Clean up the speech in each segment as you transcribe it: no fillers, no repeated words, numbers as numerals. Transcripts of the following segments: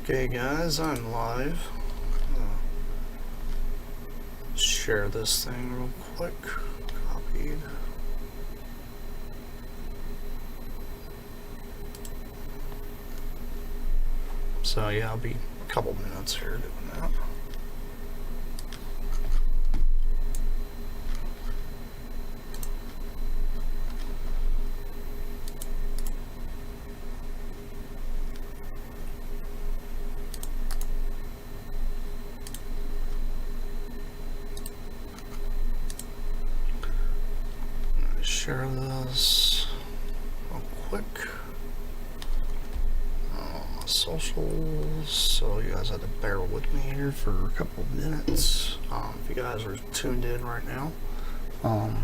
Okay guys, I'm live. Share this thing real quick. Copied. So yeah, I'll be a couple minutes here doing that. Share this real quick. My socials, so you guys had to bear with me here for a couple of minutes. If you guys are tuned in right now, gonna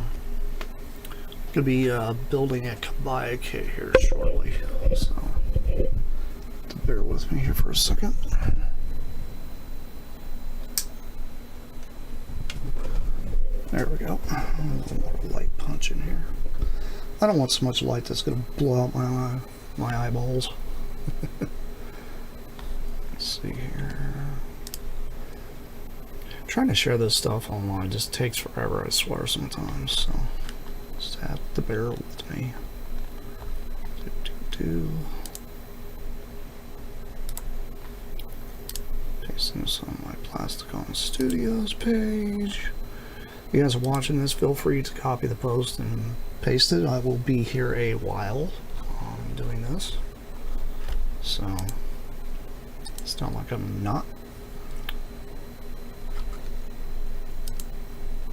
be building a kabaya kit here shortly, so bear with me here for a second. There we go. A little more light punch in here. I don't want so much light that's going to blow out my eyeballs. Let's see here. Trying to share this stuff online just takes forever, I swear, sometimes. So just have to bear with me. Pasting this on my Plasticon Studios page. If you guys are watching this, feel free to copy the post and paste it. I will be here a while doing this, so it's not like I'm not.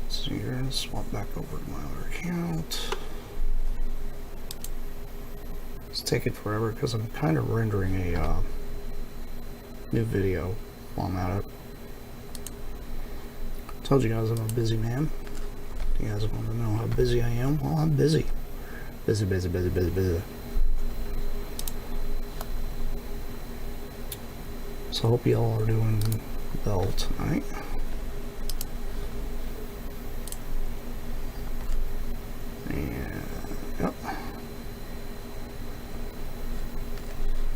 So here, swap back over to my other account. It's taking forever because I'm kind of rendering a new video while I'm at it. Told you guys I'm a busy man. You guys want to know how busy I am? Well, I'm busy. Busy. So I hope you all are doing well tonight. And, yep.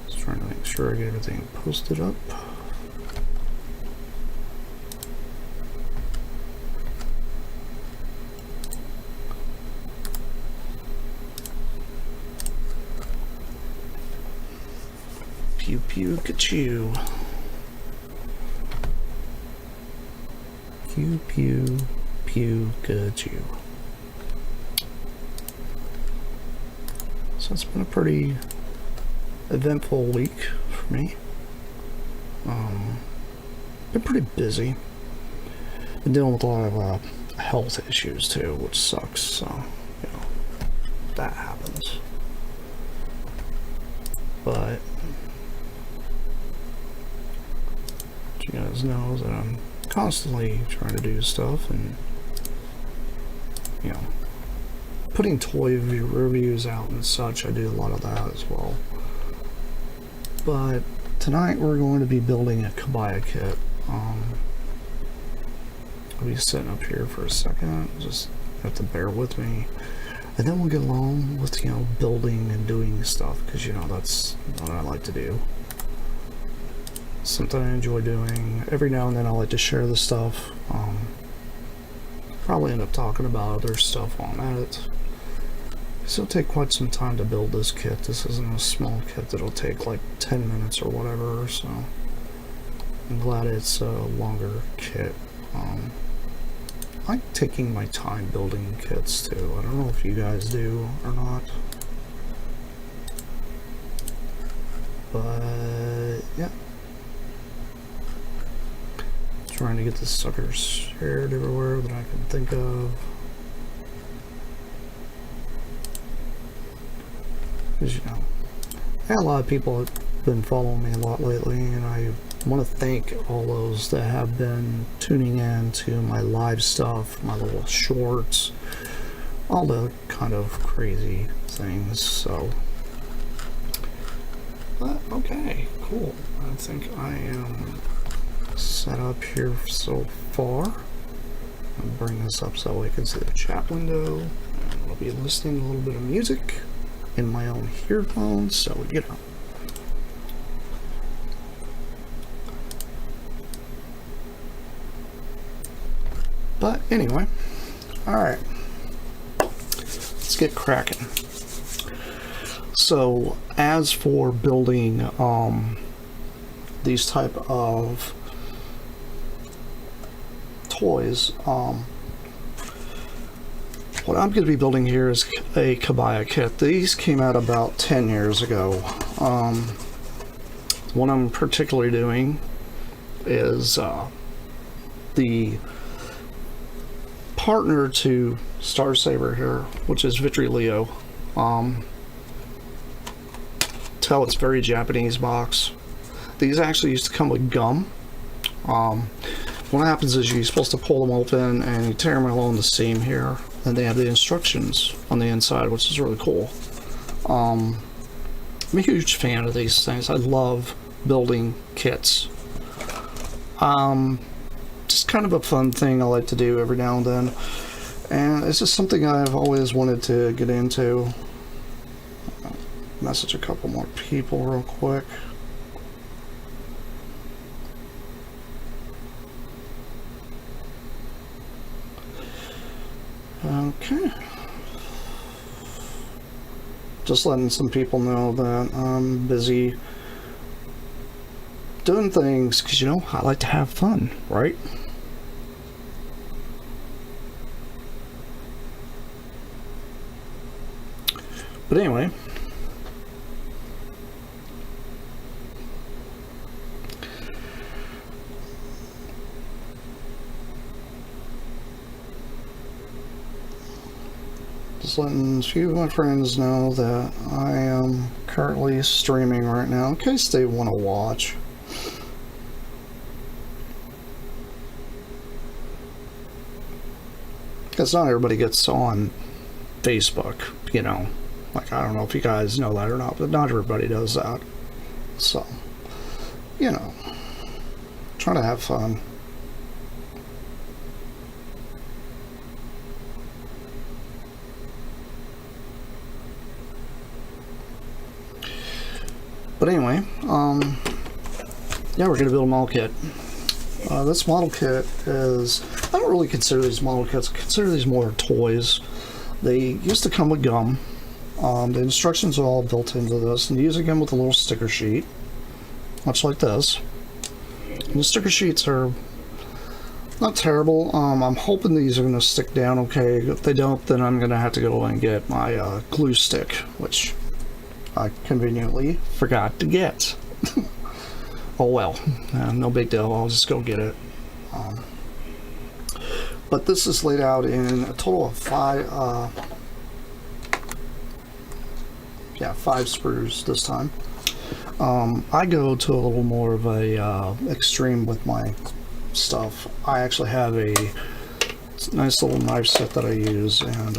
Just trying to make sure I get everything posted up. Pew pew ka-chew. Pew pew pew ka-chew. So it's been a pretty eventful week for me. Been pretty busy. Been dealing with a lot of health issues too, which sucks. So, you know, that happens. But you guys know that I'm constantly trying to do stuff and, you know, putting toy reviews out and such. I do a lot of that as well. But tonight we're going to be building a kabaya kit. I'll be sitting up here for a second, just have to bear with me, and then we'll get along with, you know, building and doing stuff, because, you know, that's what I like to do. Something I enjoy doing. Every now and then I like to share the stuff. Probably end up talking about other stuff while I'm at it. It'll take quite some time to build this kit. This isn't a small kit that'll take like 10 minutes or whatever, so I'm glad it's a longer kit. I like taking my time building kits too. I don't know if you guys do or not, but yeah. Trying to get this sucker shared everywhere that I can think of. Because, you know, a lot of people have been following me a lot lately, and I want to thank all those that have been tuning in to my live stuff, my little shorts, all the kind of crazy things. So, but okay, cool. I think I am set up here so far. I'll bring this up so I can see the chat window, and I'll be listening to a little bit of music in my own earphones, so you know. But anyway, alright. Let's get cracking. So, as for building these type of toys, what I'm going to be building here is a kabaya kit. These came out about 10 years ago. What I'm particularly doing is the partner to Star Saber here, which is Vitrileo. Tell it's very Japanese box. These actually used to come with gum. What happens is you're supposed to pull them open and you tear them along the seam here, and they have the instructions on the inside, which is really cool. I'm a huge fan of these things. I love building kits. Just kind of a fun thing I like to do every now and then, and it's just something I've always wanted to get into. Message a couple more people real quick. Okay. Just letting some people know that I'm busy doing things because, you know, I like to have fun, right? But anyway, just letting a few of my friends know that I am currently streaming right now in case they want to watch. Because not everybody gets on Facebook, you know. Like, I don't know if you guys know that or not, but not everybody does that. So, you know, trying to have fun. But anyway, yeah, we're gonna build a model kit. This model kit is, I don't really consider these model kits, I consider these more toys. They used to come with gum. The instructions are all built into this, and you use it again with a little sticker sheet, much like this. And the sticker sheets are not terrible. I'm hoping these are going to stick down okay. If they don't, then I'm going to have to go and get my glue stick, which I conveniently forgot to get. Oh well, no big deal, I'll just go get it. But this is laid out in a total of five sprues this time. I go to a little more of a extreme with my stuff. I actually have a nice little knife set that I use, and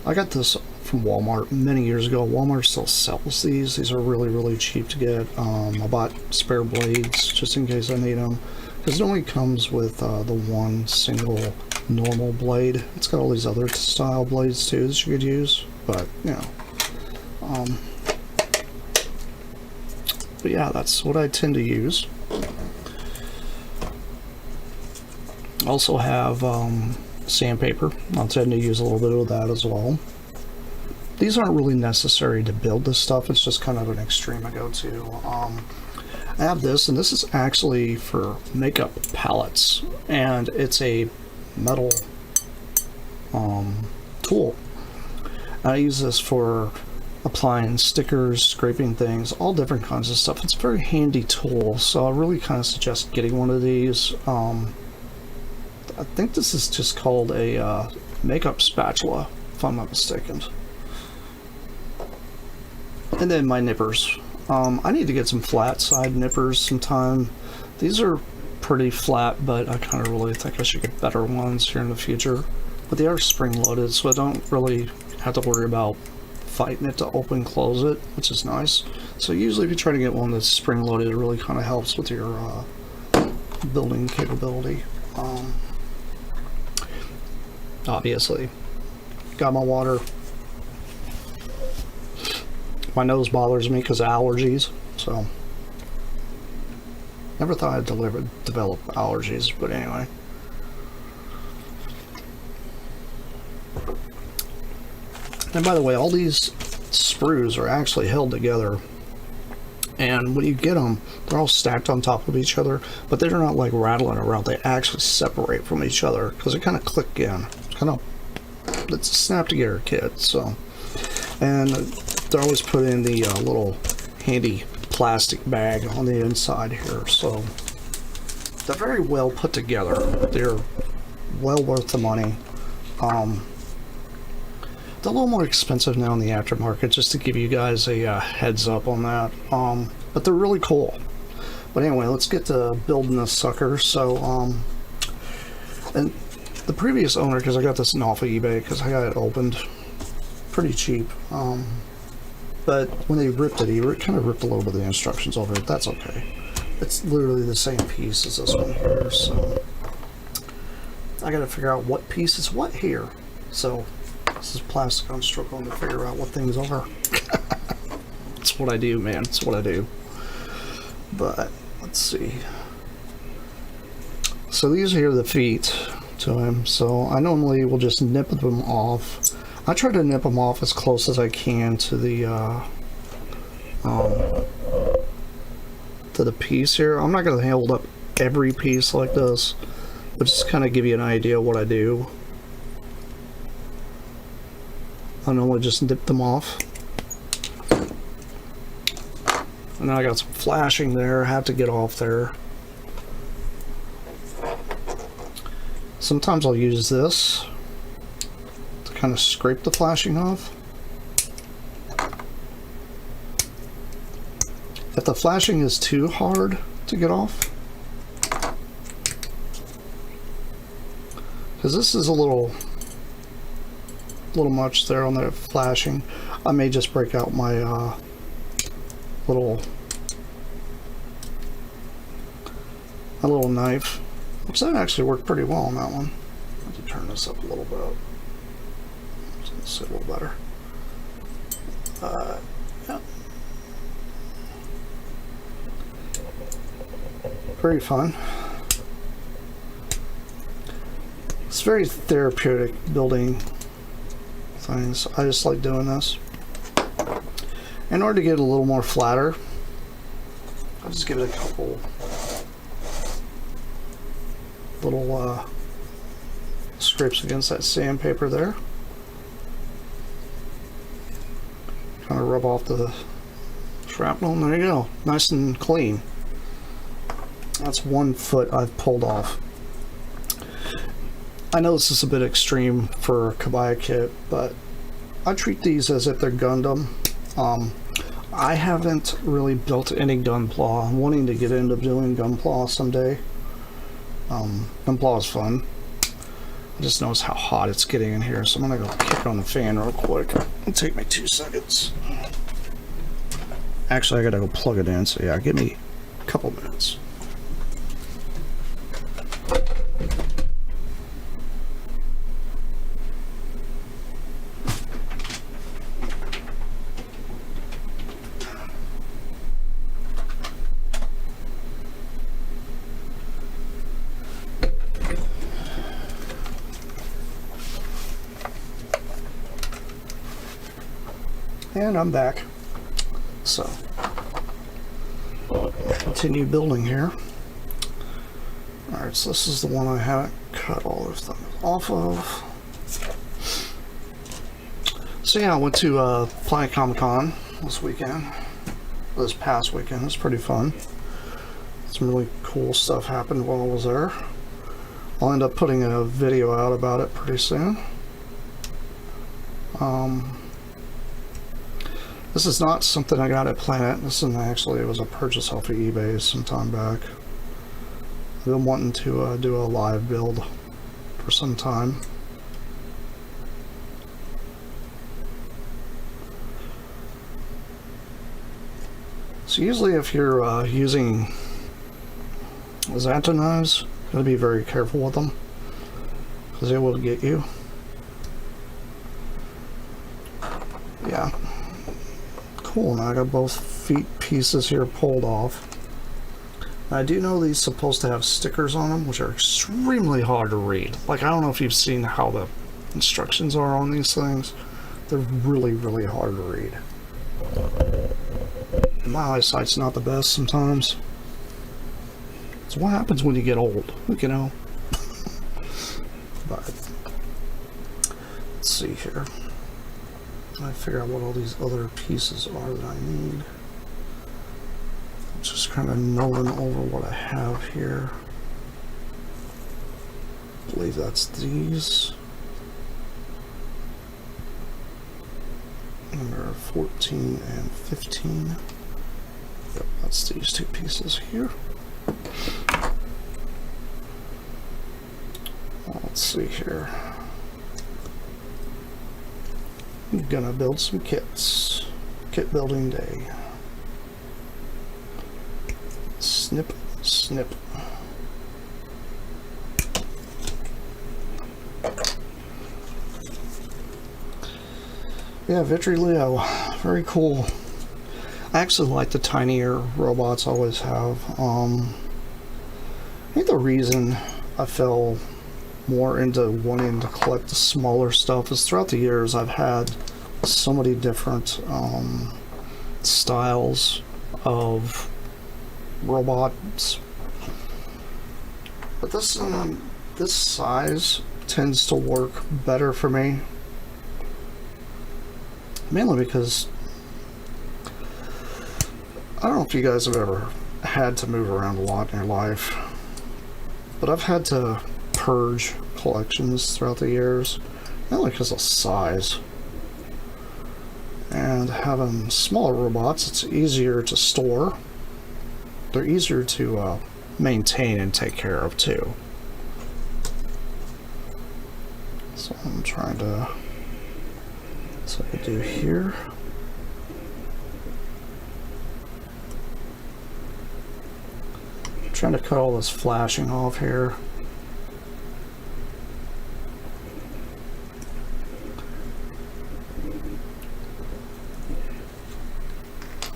I got this from Walmart many years ago. Walmart still sells these. These are really, really cheap to get. I bought spare blades just in case I need them, because it only comes with the one single normal blade. It's got all these other style blades too that you could use, but you know. But yeah, that's what I tend to use. Also have sandpaper. I'll tend to use a little bit of that as well. These aren't really necessary to build this stuff. It's just kind of an extreme I go to. I have this, and this is actually for makeup palettes, and it's a metal tool. I use this for applying stickers, scraping things, all different kinds of stuff. It's a very handy tool, so I really kind of suggest getting one of these. I think this is just called a makeup spatula, if I'm not mistaken. And then my nippers. I need to get some flat side nippers sometime. These are pretty flat, but I kind of really think I should get better ones here in the future. But they are spring loaded, so I don't really have to worry about fighting it to open and close it, which is nice. So usually if you try to get one that's spring loaded, it really kind of helps with your building capability. Obviously, got my water. My nose bothers me because of allergies, so never thought I'd develop allergies, but anyway. And by the way, all these sprues are actually held together. And when you get them, they're all stacked on top of each other, but they're not like rattling around. They actually separate from each other because they kind of click in. It's a snap together kit. So, and they're always put in the little handy plastic bag on the inside here. So they're very well put together. They're well worth the money. They're a little more expensive now in the aftermarket, just to give you guys a heads up on that. But they're really cool. But anyway, let's get to building this sucker. So, and the previous owner, because I got this off of eBay, because I got it opened pretty cheap. But when they ripped it, he kind of ripped a little bit of the instructions over it. That's okay. It's literally the same piece as this one here. So I got to figure out what piece is what here. So this is Plasticon struggling to figure out what things are. That's what I do, man. That's what I do. But let's see. So these here are the feet to him. So I normally will just nip them off. I try to nip them off as close as I can to the piece here. I'm not going to hold up every piece like this, but just kind of give you an idea of what I do. I normally just nip them off. And now I got some flashing there. I have to get off there. Sometimes I'll use this to kind of scrape the flashing off. If the flashing is too hard to get off, because this is a little much there on the flashing, I may just break out my little knife, which that actually worked pretty well on that one. I have to turn this up a little bit. Let's see a little better. Yeah. Very fun. It's very therapeutic building things. I just like doing this. In order to get it a little more flatter, I'll just give it a couple little scrapes against that sandpaper there. Kind of rub off the shrapnel, and there you go. Nice and clean. That's 1 foot I've pulled off. I know this is a bit extreme for a Kabaya kit, but I treat these as if they're Gundam. I haven't really built any Gunpla. I'm wanting to get into doing Gunpla someday. Gunpla is fun. I just noticed how hot it's getting in here, so I'm gonna go kick on the fan real quick. It'll take me 2 seconds. Actually, I gotta go plug it in, so yeah, give me a couple minutes. And I'm back. So, continue building here. Alright, so this is the one I haven't cut all of them off of. So yeah, I went to Plasticon this past weekend. It was pretty fun. Some really cool stuff happened while I was there. I'll end up putting a video out about it pretty soon. This is not something I got at Planet. This is actually, it was a purchase off of eBay some time back. I've been wanting to do a live build for some time. So usually if you're using X-Acto knives, you gotta be very careful with them, because they will get you. Yeah. Cool, now I got both feet pieces here pulled off. I do know these supposed to have stickers on them, which are extremely hard to read. Like, I don't know if you've seen how the instructions are on these things. They're really, really hard to read. And my eyesight's not the best sometimes. It's what happens when you get old, you know. But let's see here. I figure out what all these other pieces are that I need. Just kind of mulling over what I have here. I believe that's these. Number 14 and 15. Yep, that's these two pieces here. Let's see here. I'm gonna build some kits. Kit building day. Snip, snip. Yeah, Vitrileo, very cool. I actually like the tinier robots, always have. I think the reason I fell more into wanting to collect the smaller stuff is throughout the years I've had so many different styles of robots. But this size tends to work better for me. Mainly because I don't know if you guys have ever had to move around a lot in your life, but I've had to purge collections throughout the years, mainly because of size. And having smaller robots, it's easier to store. They're easier to maintain and take care of too. So I'm trying to, so I do here. I'm trying to cut all this flashing off here.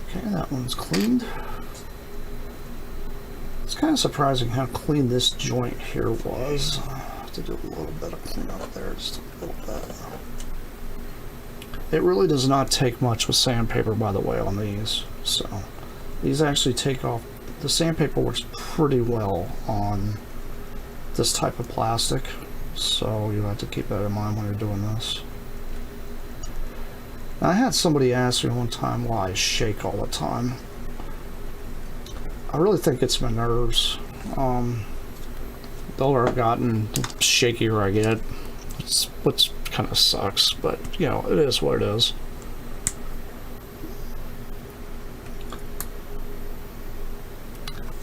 Okay, that one's cleaned. It's kind of surprising how clean this joint here was. I have to do a little bit of cleanup there, just a little bit. It really does not take much with sandpaper, by the way, on these. So these actually take off. The sandpaper works pretty well on this type of plastic, so you have to keep that in mind when you're doing this. Now, I had somebody ask me one time why I shake all the time. I really think it's my nerves. The older I've gotten, the shakier I get, which kind of sucks, but you know, it is what it is.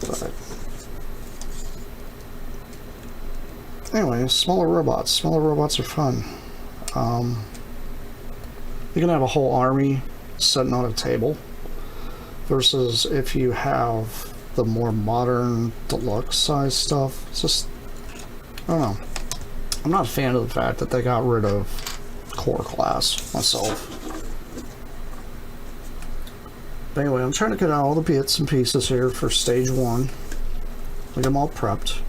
But anyway, smaller robots. Smaller robots are fun. You can have a whole army sitting on a table, versus if you have the more modern deluxe size stuff. It's just, I don't know. I'm not a fan of the fact that they got rid of core class myself. But anyway, I'm trying to get out all the bits and pieces here for stage 1. Get them all prepped.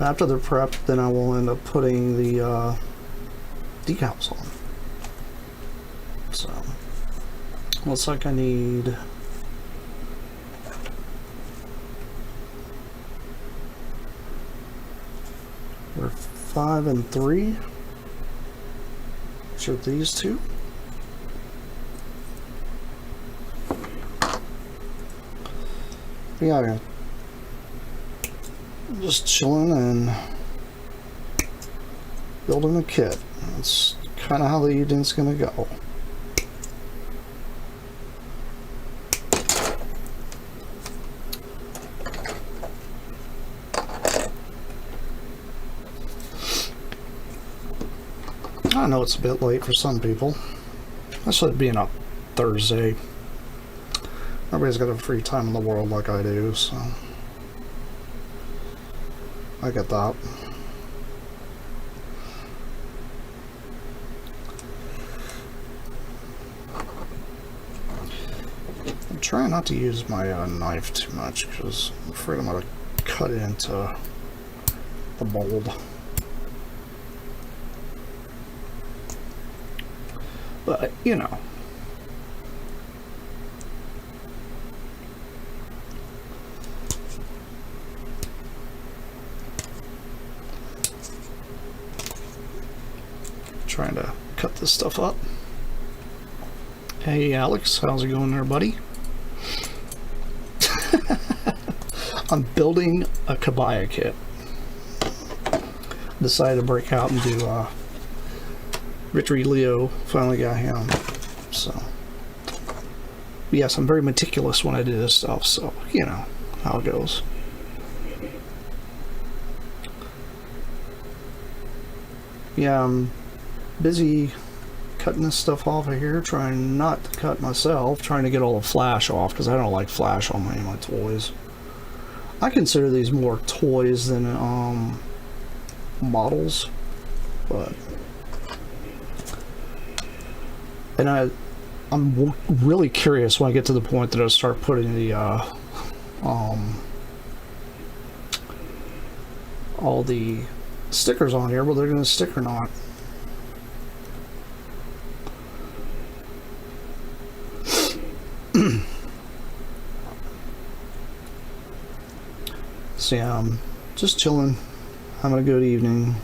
After they're prepped, then I will end up putting the decals on. So, looks like I need we're 5 and 3. So these two. Yeah, just chilling and building a kit. That's kind of how the evening's gonna go. I know it's a bit late for some people, especially being a Thursday. Everybody's got a free time in the world like I do, so I get that. I'm trying not to use my knife too much because I'm afraid I'm going to cut into the mold. But, you know. Trying to cut this stuff up. Hey Alex, how's it going there, buddy? I'm building a Kabaya kit. Decided to break out and do Victory Leo. Finally got him. So yes, I'm very meticulous when I do this stuff, so you know how it goes. Yeah, I'm busy cutting this stuff off of here, trying not to cut myself, trying to get all the flash off because I don't like flash on any of my toys. I consider these more toys than models, but and I'm really curious when I get to the point that I start putting the all the stickers on here, whether they're going to stick or not. So yeah, I'm just chilling, having a good evening.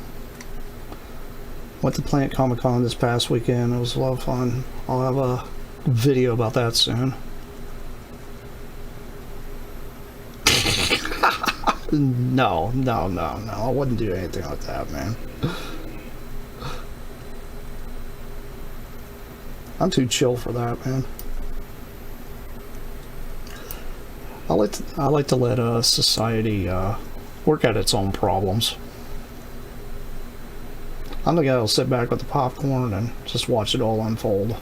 Went to Plant Comic Con this past weekend. It was a lot of fun. I'll have a video about that soon. No, I wouldn't do anything like that, man. I'm too chill for that, man. I like to let society work out its own problems. I'm the guy who'll sit back with the popcorn and just watch it all unfold.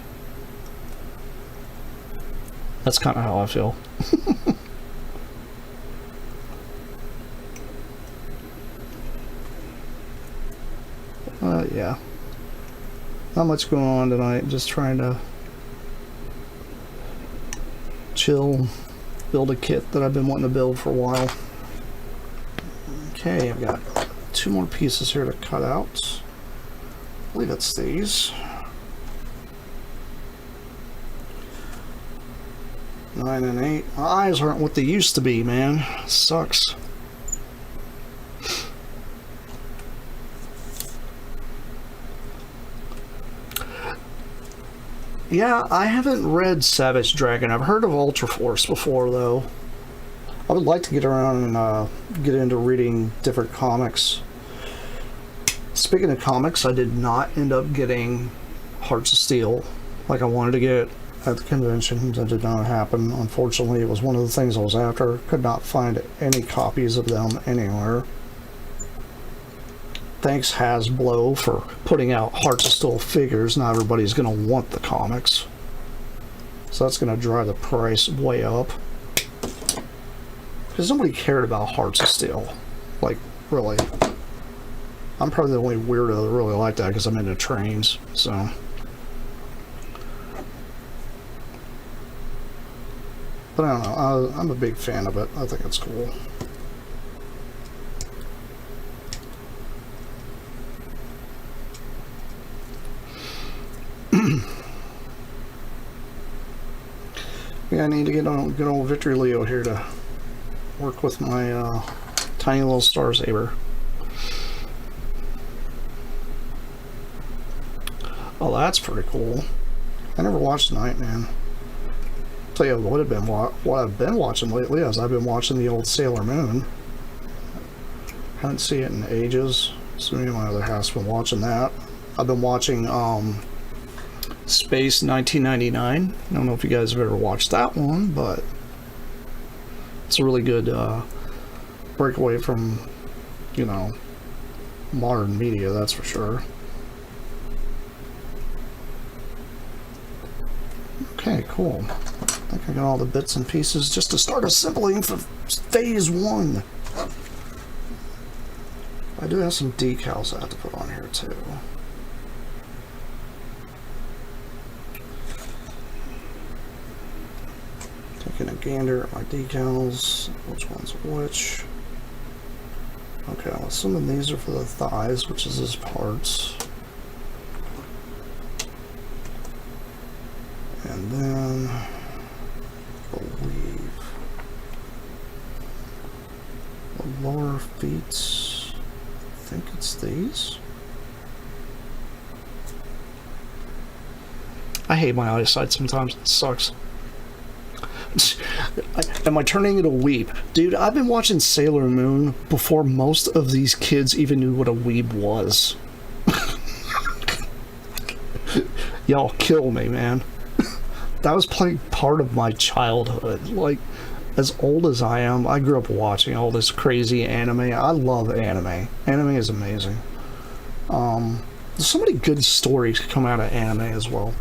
That's kind of how I feel. Yeah. Not much going on tonight. Just trying to chill, build a kit that I've been wanting to build for a while. Okay, I've got 2 more pieces here to cut out. I believe it's these. 9 and 8. My eyes aren't what they used to be, man. Sucks. Yeah, I haven't read Savage Dragon. I've heard of Ultra Force before, though. I would like to get around and get into reading different comics. Speaking of comics, I did not end up getting Hearts of Steel like I wanted to get at the convention. That did not happen. Unfortunately, it was one of the things I was after. Could not find any copies of them anywhere. Thanks Hasbro for putting out Hearts of Steel figures. Not everybody's going to want the comics. So that's going to drive the price way up. Because nobody cared about Hearts of Steel. Like, really. I'm probably the only weirdo that really like that because I'm into trains. So. But I don't know. I'm a big fan of it. I think it's cool. Yeah, I need to get on good old Victory Leo here to work with my tiny little Star Saber. Oh, that's pretty cool. I never watched Nightman. Tell you what I've been watching lately is I've been watching the old Sailor Moon. Haven't seen it in ages, so me and my other half's been watching that. I've been watching Space 1999. I don't know if you guys have ever watched that one, but it's a really good breakaway from, you know, modern media, that's for sure. Okay, cool. I think I got all the bits and pieces just to start assembling for phase 1. I do have some decals I have to put on here too. Taking a gander at my decals, which one's which. Okay, I'm assuming these are for the thighs, which is his parts. And then, I believe, the lower feet, I think it's these. I hate my eyesight sometimes, it sucks. Am I turning into a weeb? Dude, I've been watching Sailor Moon before most of these kids even knew what a weeb was. Y'all kill me, man. That was part of my childhood. Like, as old as I am, I grew up watching all this crazy anime. I love anime. Anime is amazing. There's so many good stories come out of anime as well.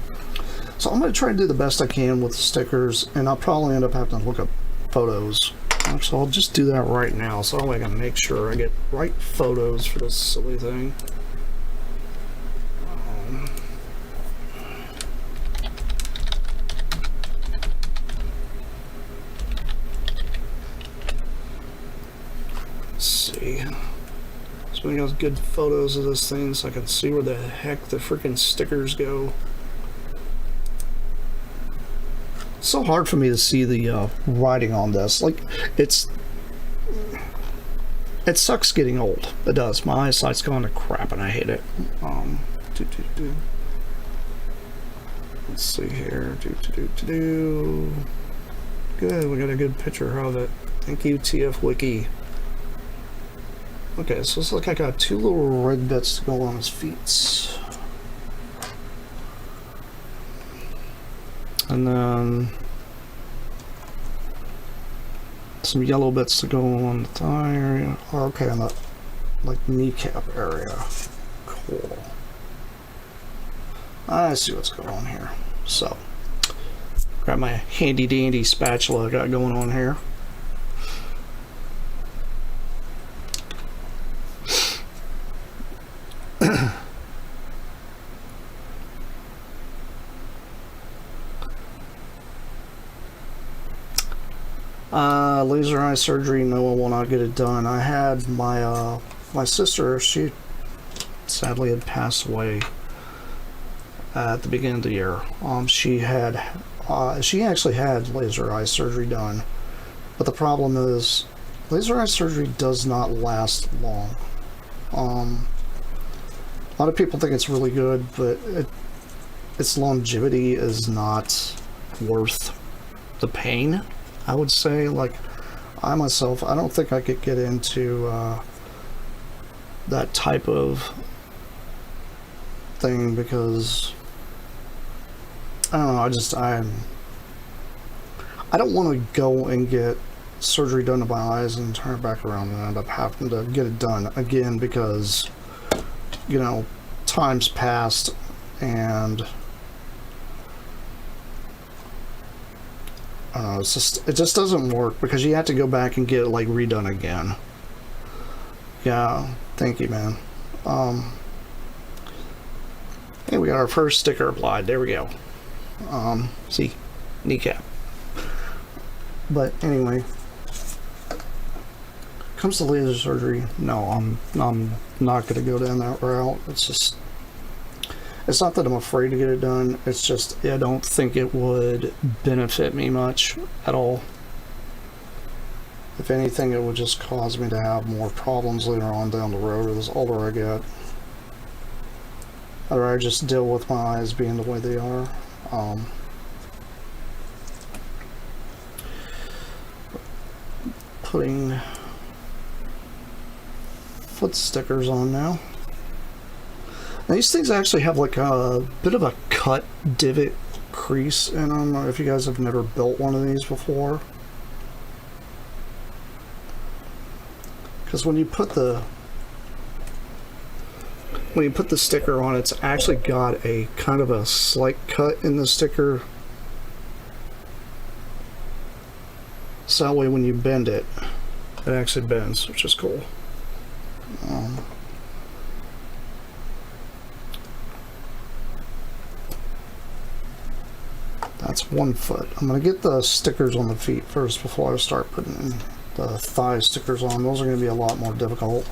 So I'm going to try and do the best I can with the stickers, and I'll probably end up having to look up photos. So I'll just do that right now, so I can make sure I get right photos for this silly thing. Let's see. So we got good photos of this thing, so I can see where the heck the freaking stickers go. It's so hard for me to see the writing on this. Like, it sucks getting old. It does. My eyesight's going to crap, and I hate it. Let's see here. Good. We got a good picture of it. Thank you, TF Wiki. Okay, so it's like I got two little red bits to go on his feet. And then some yellow bits to go on the thigh area. Or okay, on the like kneecap area. Cool. I see what's going on here. So, grab my handy dandy spatula I got going on here. Laser eye surgery, no, I will not get it done. I had my my sister, she sadly had passed away at the beginning of the year. She actually had laser eye surgery done, but the problem is laser eye surgery does not last long. A lot of people think it's really good, but its longevity is not worth the pain, I would say. Like, I myself, I don't think I could get into that type of thing because I don't know, I don't want to go and get surgery done to my eyes and turn it back around and end up having to get it done again because, you know, time's passed and I don't know, it just doesn't work because you have to go back and get it like redone again. Yeah, thank you, man. Hey, we got our first sticker applied. There we go. See, kneecap. But anyway, comes to laser surgery. No, I'm not gonna go down that route. It's not that I'm afraid to get it done, it's just I don't think it would benefit me much at all. If anything, it would just cause me to have more problems later on down the road as the older I get. I'd rather just deal with my eyes being the way they are. Putting foot stickers on now. Now, these things actually have like a bit of a cut divot crease in them. I don't know if you guys have never built one of these before. Because when you put the sticker on, it's actually got a kind of a slight cut in the sticker. So that way when you bend it, it actually bends, which is cool. That's one foot. I'm going to get the stickers on the feet first before I start putting the thigh stickers on. Those are going to be a lot more difficult.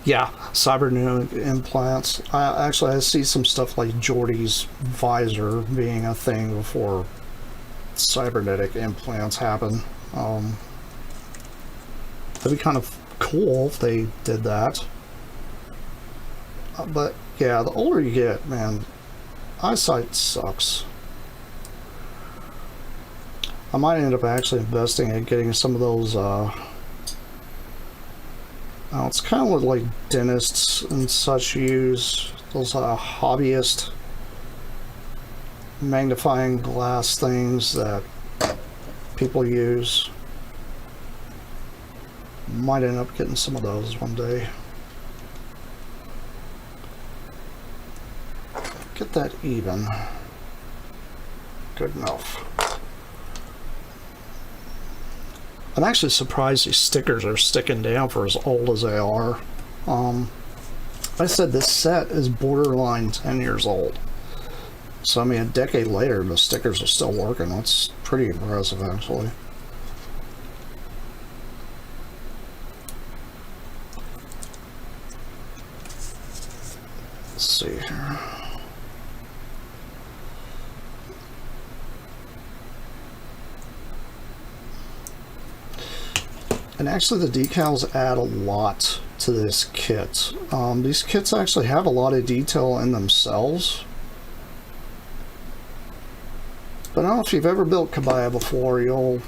Yeah, cybernetic implants. I see some stuff like Jordy's visor being a thing before cybernetic implants happen. That'd be kind of cool if they did that. But yeah, the older you get, man, eyesight sucks. I might end up actually investing in getting some of those, it's kind of what like dentists and such use, those hobbyist magnifying glass things that people use. Might end up getting some of those one day. Get that even. Good enough. I'm actually surprised these stickers are sticking down for as old as they are. I said this set is borderline 10 years old. So, I mean, a decade later, the stickers are still working. That's pretty impressive, actually. Let's see here. And actually the decals add a lot to this kit. These kits actually have a lot of detail in themselves. But I don't know if you've ever built kabaya before, you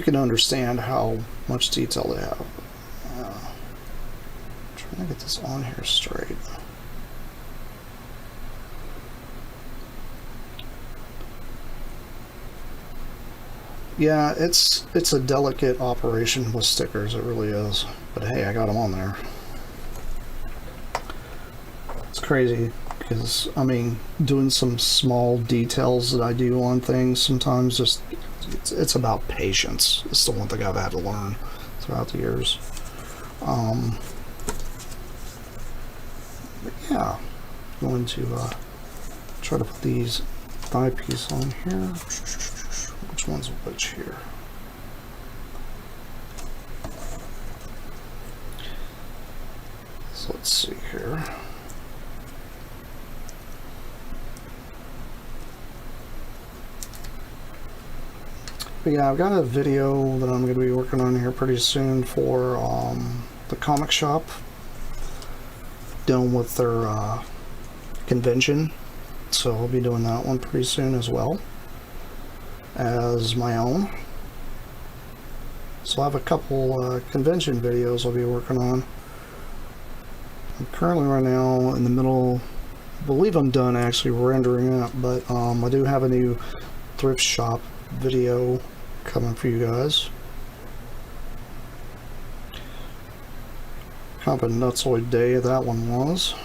can understand how much detail they have. Trying to get this on here straight. Yeah, it's a delicate operation with stickers, it really is. But hey, I got them on there. It's crazy because, I mean, doing some small details that I do on things sometimes just it's about patience. It's the one thing I've had to learn throughout the years. But yeah, I'm going to try to put these thigh piece on here. Which one's which here? So let's see here. But yeah, I've got a video that I'm going to be working on here pretty soon for the comic shop, dealing with their convention. So I'll be doing that one pretty soon as well as my own. So I have a couple convention videos I'll be working on. I'm currently right now in the middle, I believe I'm done actually rendering it, but I do have a new thrift shop video coming for you guys. Kind of a nutsoid day that one was.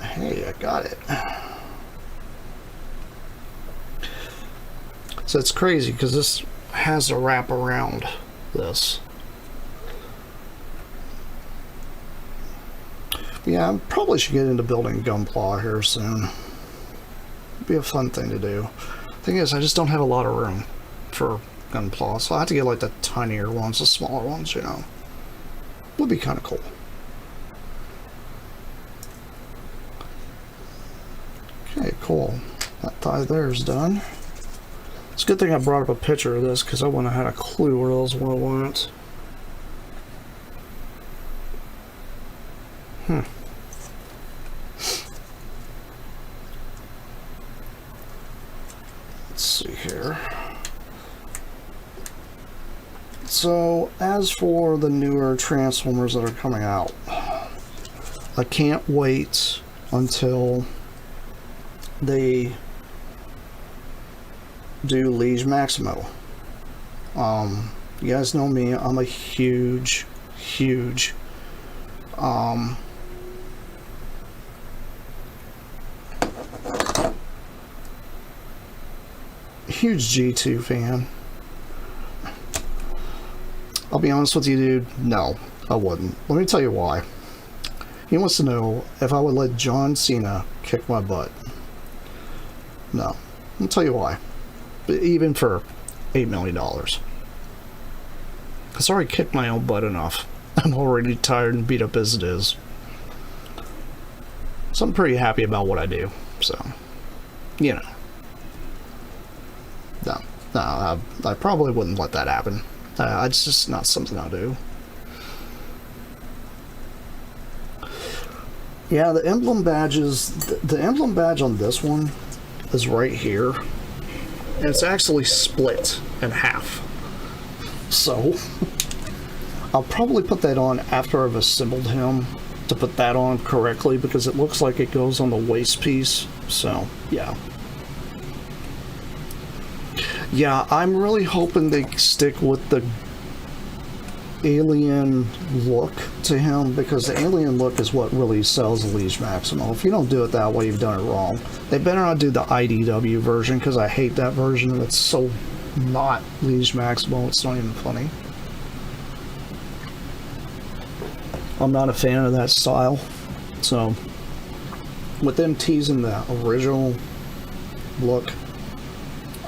Hey, I got it. So it's crazy because this has a wrap around this. Yeah, I probably should get into building Gunpla here soon. It'd be a fun thing to do. Thing is, I just don't have a lot of room for Gunpla, so I have to get like the tinier ones, the smaller ones, you know. Would be kind of cool. Okay, cool. That thigh there is done. It's a good thing I brought up a picture of this because I wouldn't have had a clue where else I went. Let's see here. So, as for the newer Transformers that are coming out, I can't wait until they do Liege Maximo. You guys know me, I'm a huge huge G2 fan. I'll be honest with you, dude, no, I wouldn't. Let me tell you why. He wants to know if I would let John Cena kick my butt. No. I'll tell you why. But even for $8 million. It's already kicked my own butt enough. I'm already tired and beat up as it is. So I'm pretty happy about what I do. So, you know. No, I probably wouldn't let that happen. It's just not something I do. Yeah, the emblem badges, the emblem badge on this one is right here. And it's actually split in half. So, I'll probably put that on after I've assembled him to put that on correctly because it looks like it goes on the waist piece. So, yeah. Yeah, I'm really hoping they stick with the alien look to him because the alien look is what really sells the Liege Maximo. If you don't do it that way, you've done it wrong. They better not do the IDW version because I hate that version. It's so not Liege Maximo. It's not even funny. I'm not a fan of that style. So, with them teasing the original look,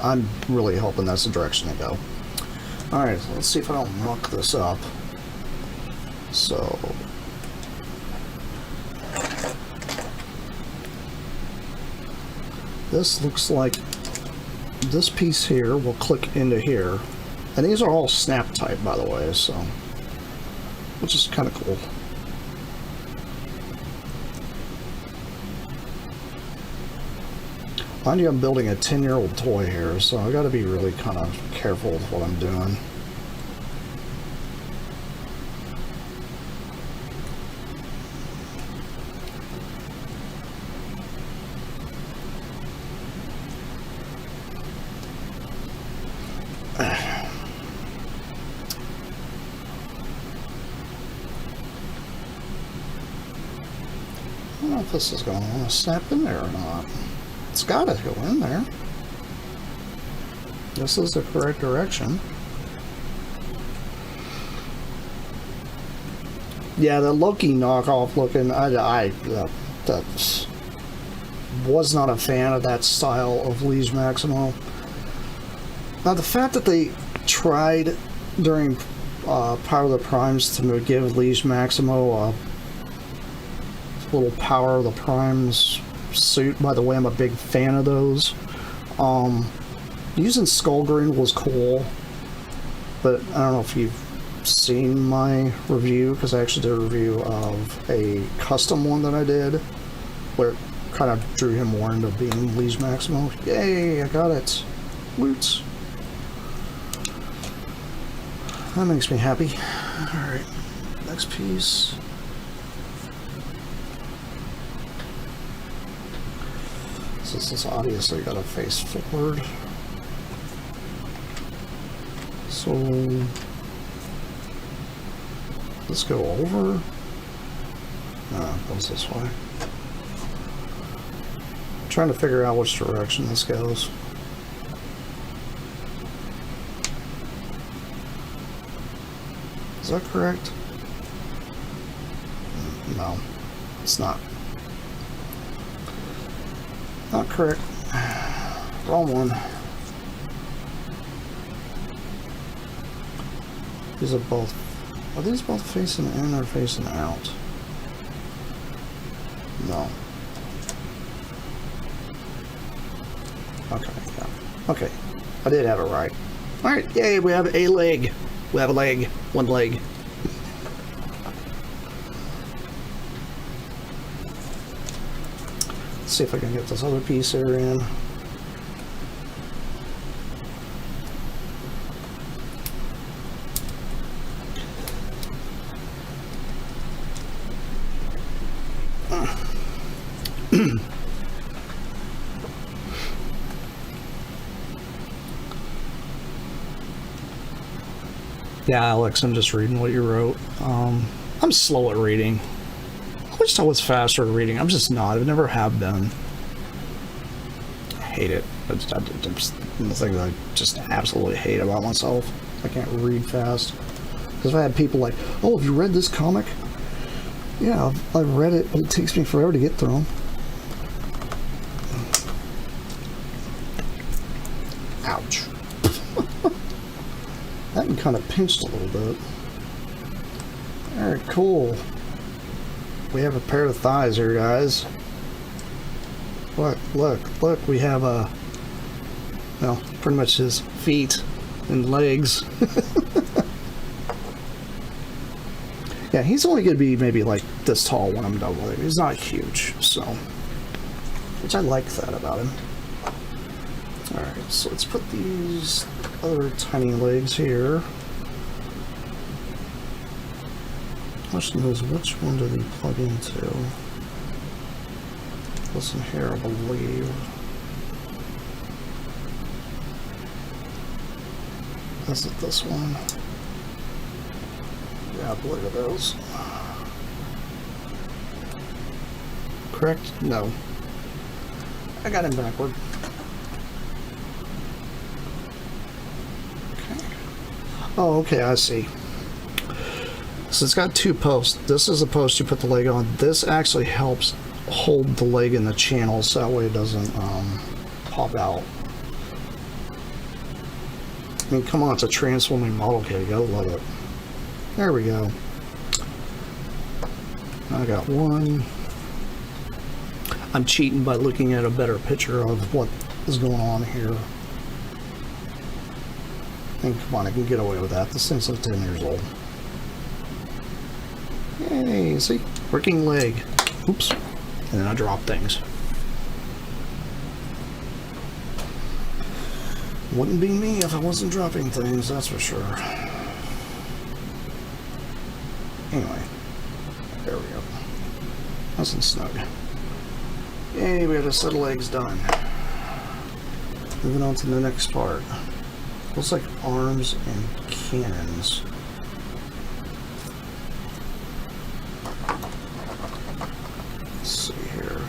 I'm really hoping that's the direction they go. Alright, so let's see if I don't muck this up. So, this looks like this piece here will click into here. And these are all snap type, by the way, so, which is kind of cool. Mind you, I'm building a 10-year-old toy here, so I gotta be really kind of careful with what I'm doing. I don't know if this is going to want to snap in there or not. It's got to go in there. This is the correct direction. Yeah, the Loki knockoff looking, I was not a fan of that style of Liege Maximo. Now, the fact that they tried during Power of the Primes to give Liege Maximo a little Power of the Primes suit. By the way, I'm a big fan of those. Using Skullgrin was cool, but I don't know if you've seen my review, because I actually did a review of a custom one that I did, where it kind of drew him more into being Liege Maximo. Yay, I got it. Loot. That makes me happy. Alright, next piece. So this is obviously got to face forward. So let's go over. No, it goes this way. I'm trying to figure out which direction this goes. Is that correct? No, it's not. Not correct. Wrong one. These are both. Are these both facing in or facing out? No. Okay, yeah. Okay. I did have it right. Alright, yay, we have a leg. We have a leg. One leg. Let's see if I can get this other piece here in. Yeah, Alex, I'm just reading what you wrote. I'm slow at reading. I wish I was faster at reading. I'm just not. I never have been. I hate it. It's the thing that I just absolutely hate about myself. I can't read fast. Because I've had people like, oh, have you read this comic? Yeah, I've read it, but it takes me forever to get through them. Ouch. That one kind of pinched a little bit. Very cool. We have a pair of thighs here, guys. Look, look, look. We have a, well, pretty much his feet and legs. Yeah, he's only going to be maybe like this tall when I'm done with him. He's not huge, so, which I like that about him. Alright, so let's put these other tiny legs here. Question is, which one do they plug into? This one here, I believe. Is it this one? Yeah, I believe it is. Correct? No. I got him backward. Okay. Oh, okay, I see. So it's got two posts. This is a post you put the leg on. This actually helps hold the leg in the channel so that way it doesn't pop out. I mean, come on, it's a transforming model kit. You gotta love it. There we go. I got one. I'm cheating by looking at a better picture of what is going on here. And come on, I can get away with that. This thing's like 10 years old. Yay, see? Working leg. Oops. And then I drop things. Wouldn't be me if I wasn't dropping things, that's for sure. Anyway. There we go. Nice and snug. Yay, we got a set of legs done. Moving on to the next part. Looks like arms and cannons. Let's see here.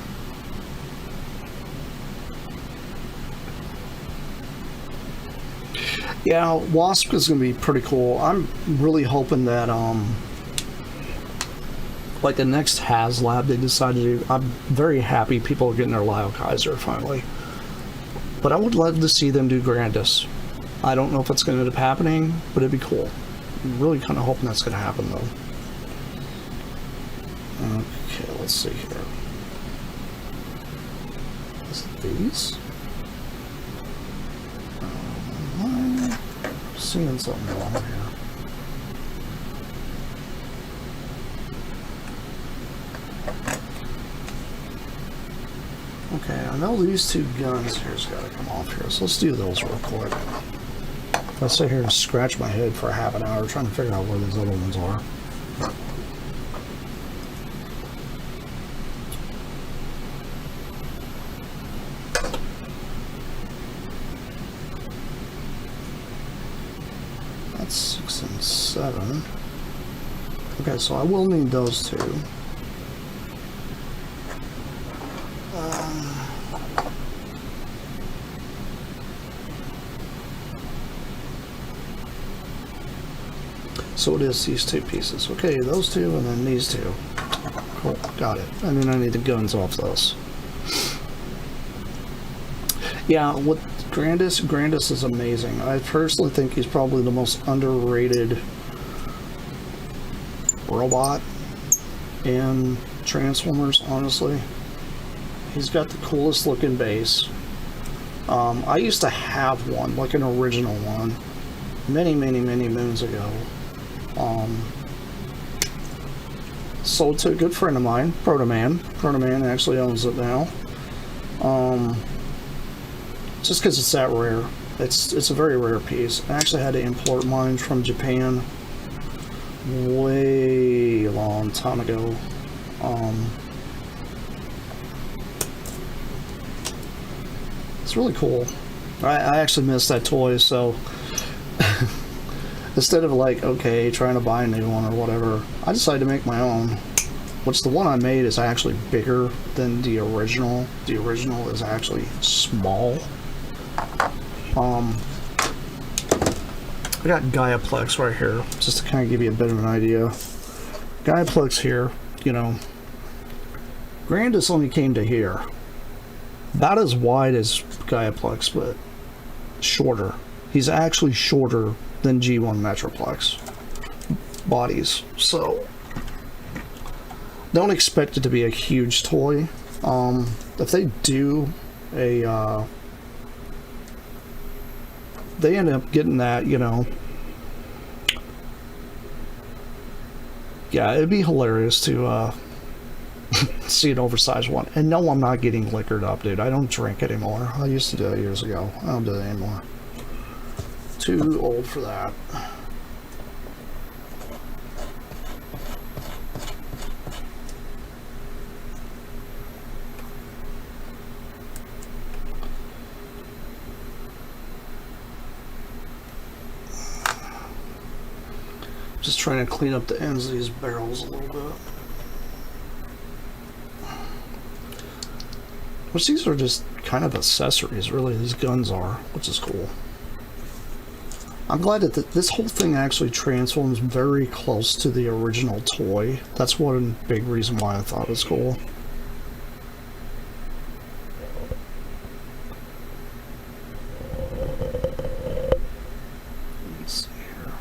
Yeah, Wasp is going to be pretty cool. I'm really hoping that, like the next HasLab they decided to do, I'm very happy people are getting their Lyle Kaiser finally. But I would love to see them do Grandis. I don't know if it's going to end up happening, but it'd be cool. I'm really kind of hoping that's going to happen, though. Okay, let's see here. Is it these? I'm seeing something wrong here. Okay, I know these two guns here's got to come off here, so let's do those real quick. I'll sit here and scratch my head for half an hour trying to figure out where these other ones are. That's 6 and 7. Okay, so I will need those two. So it is these two pieces. Okay, those two and then these two. Cool, got it. And then I need the guns off those. Yeah, with Grandis is amazing. I personally think he's probably the most underrated robot in Transformers, honestly. He's got the coolest looking base. I used to have one, like an original one, many moons ago. Sold to a good friend of mine, Protoman. Protoman actually owns it now. Just because it's that rare. It's a very rare piece. I actually had to import mine from Japan way long time ago. It's really cool. I actually missed that toy, so instead of like, okay, trying to buy a new one or whatever, I decided to make my own. Which the one I made is actually bigger than the original. The original is actually small. I got Gaiaplex right here, just to kind of give you a bit of an idea. Gaiaplex here, you know, Grandis only came to here. About as wide as Gaiaplex, but shorter. he's actually shorter than G1 Metroplex bodies. So don't expect it to be a huge toy. If they do a, they end up getting that, you know, yeah, it'd be hilarious to see an oversized one. And no, I'm not getting liquored up, dude. I don't drink anymore. I used to do it years ago. I don't do it anymore. Too old for that. Just trying to clean up the ends of these barrels a little bit. Which these are just kind of accessories, really, these guns are, which is cool. I'm glad that this whole thing actually transforms very close to the original toy. That's one big reason why I thought it was cool. Let's see here.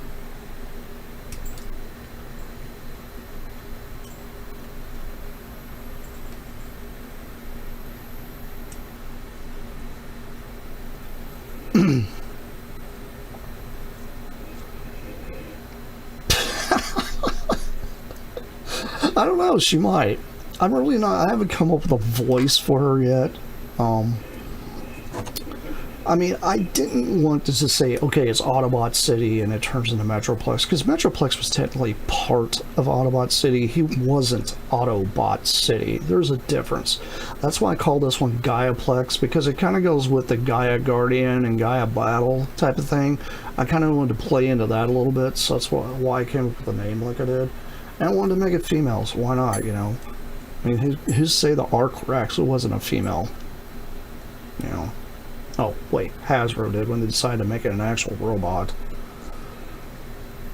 I don't know, she might. I'm really not, I haven't come up with a voice for her yet. I mean, I didn't want to just say, okay, it's Autobot City and it turns into Metroplex, because Metroplex was technically part of Autobot City. He wasn't Autobot City. There's a difference. That's why I call this one Gaiaplex, because it kind of goes with the Gaia Guardian and Gaia Battle type of thing. I kind of wanted to play into that a little bit, so that's why I came up with the name like I did. And I wanted to make it female, so why not, you know? I mean, who's to say the Arc Rex wasn't a female? You know? Oh, wait, Hasbro did when they decided to make it an actual robot.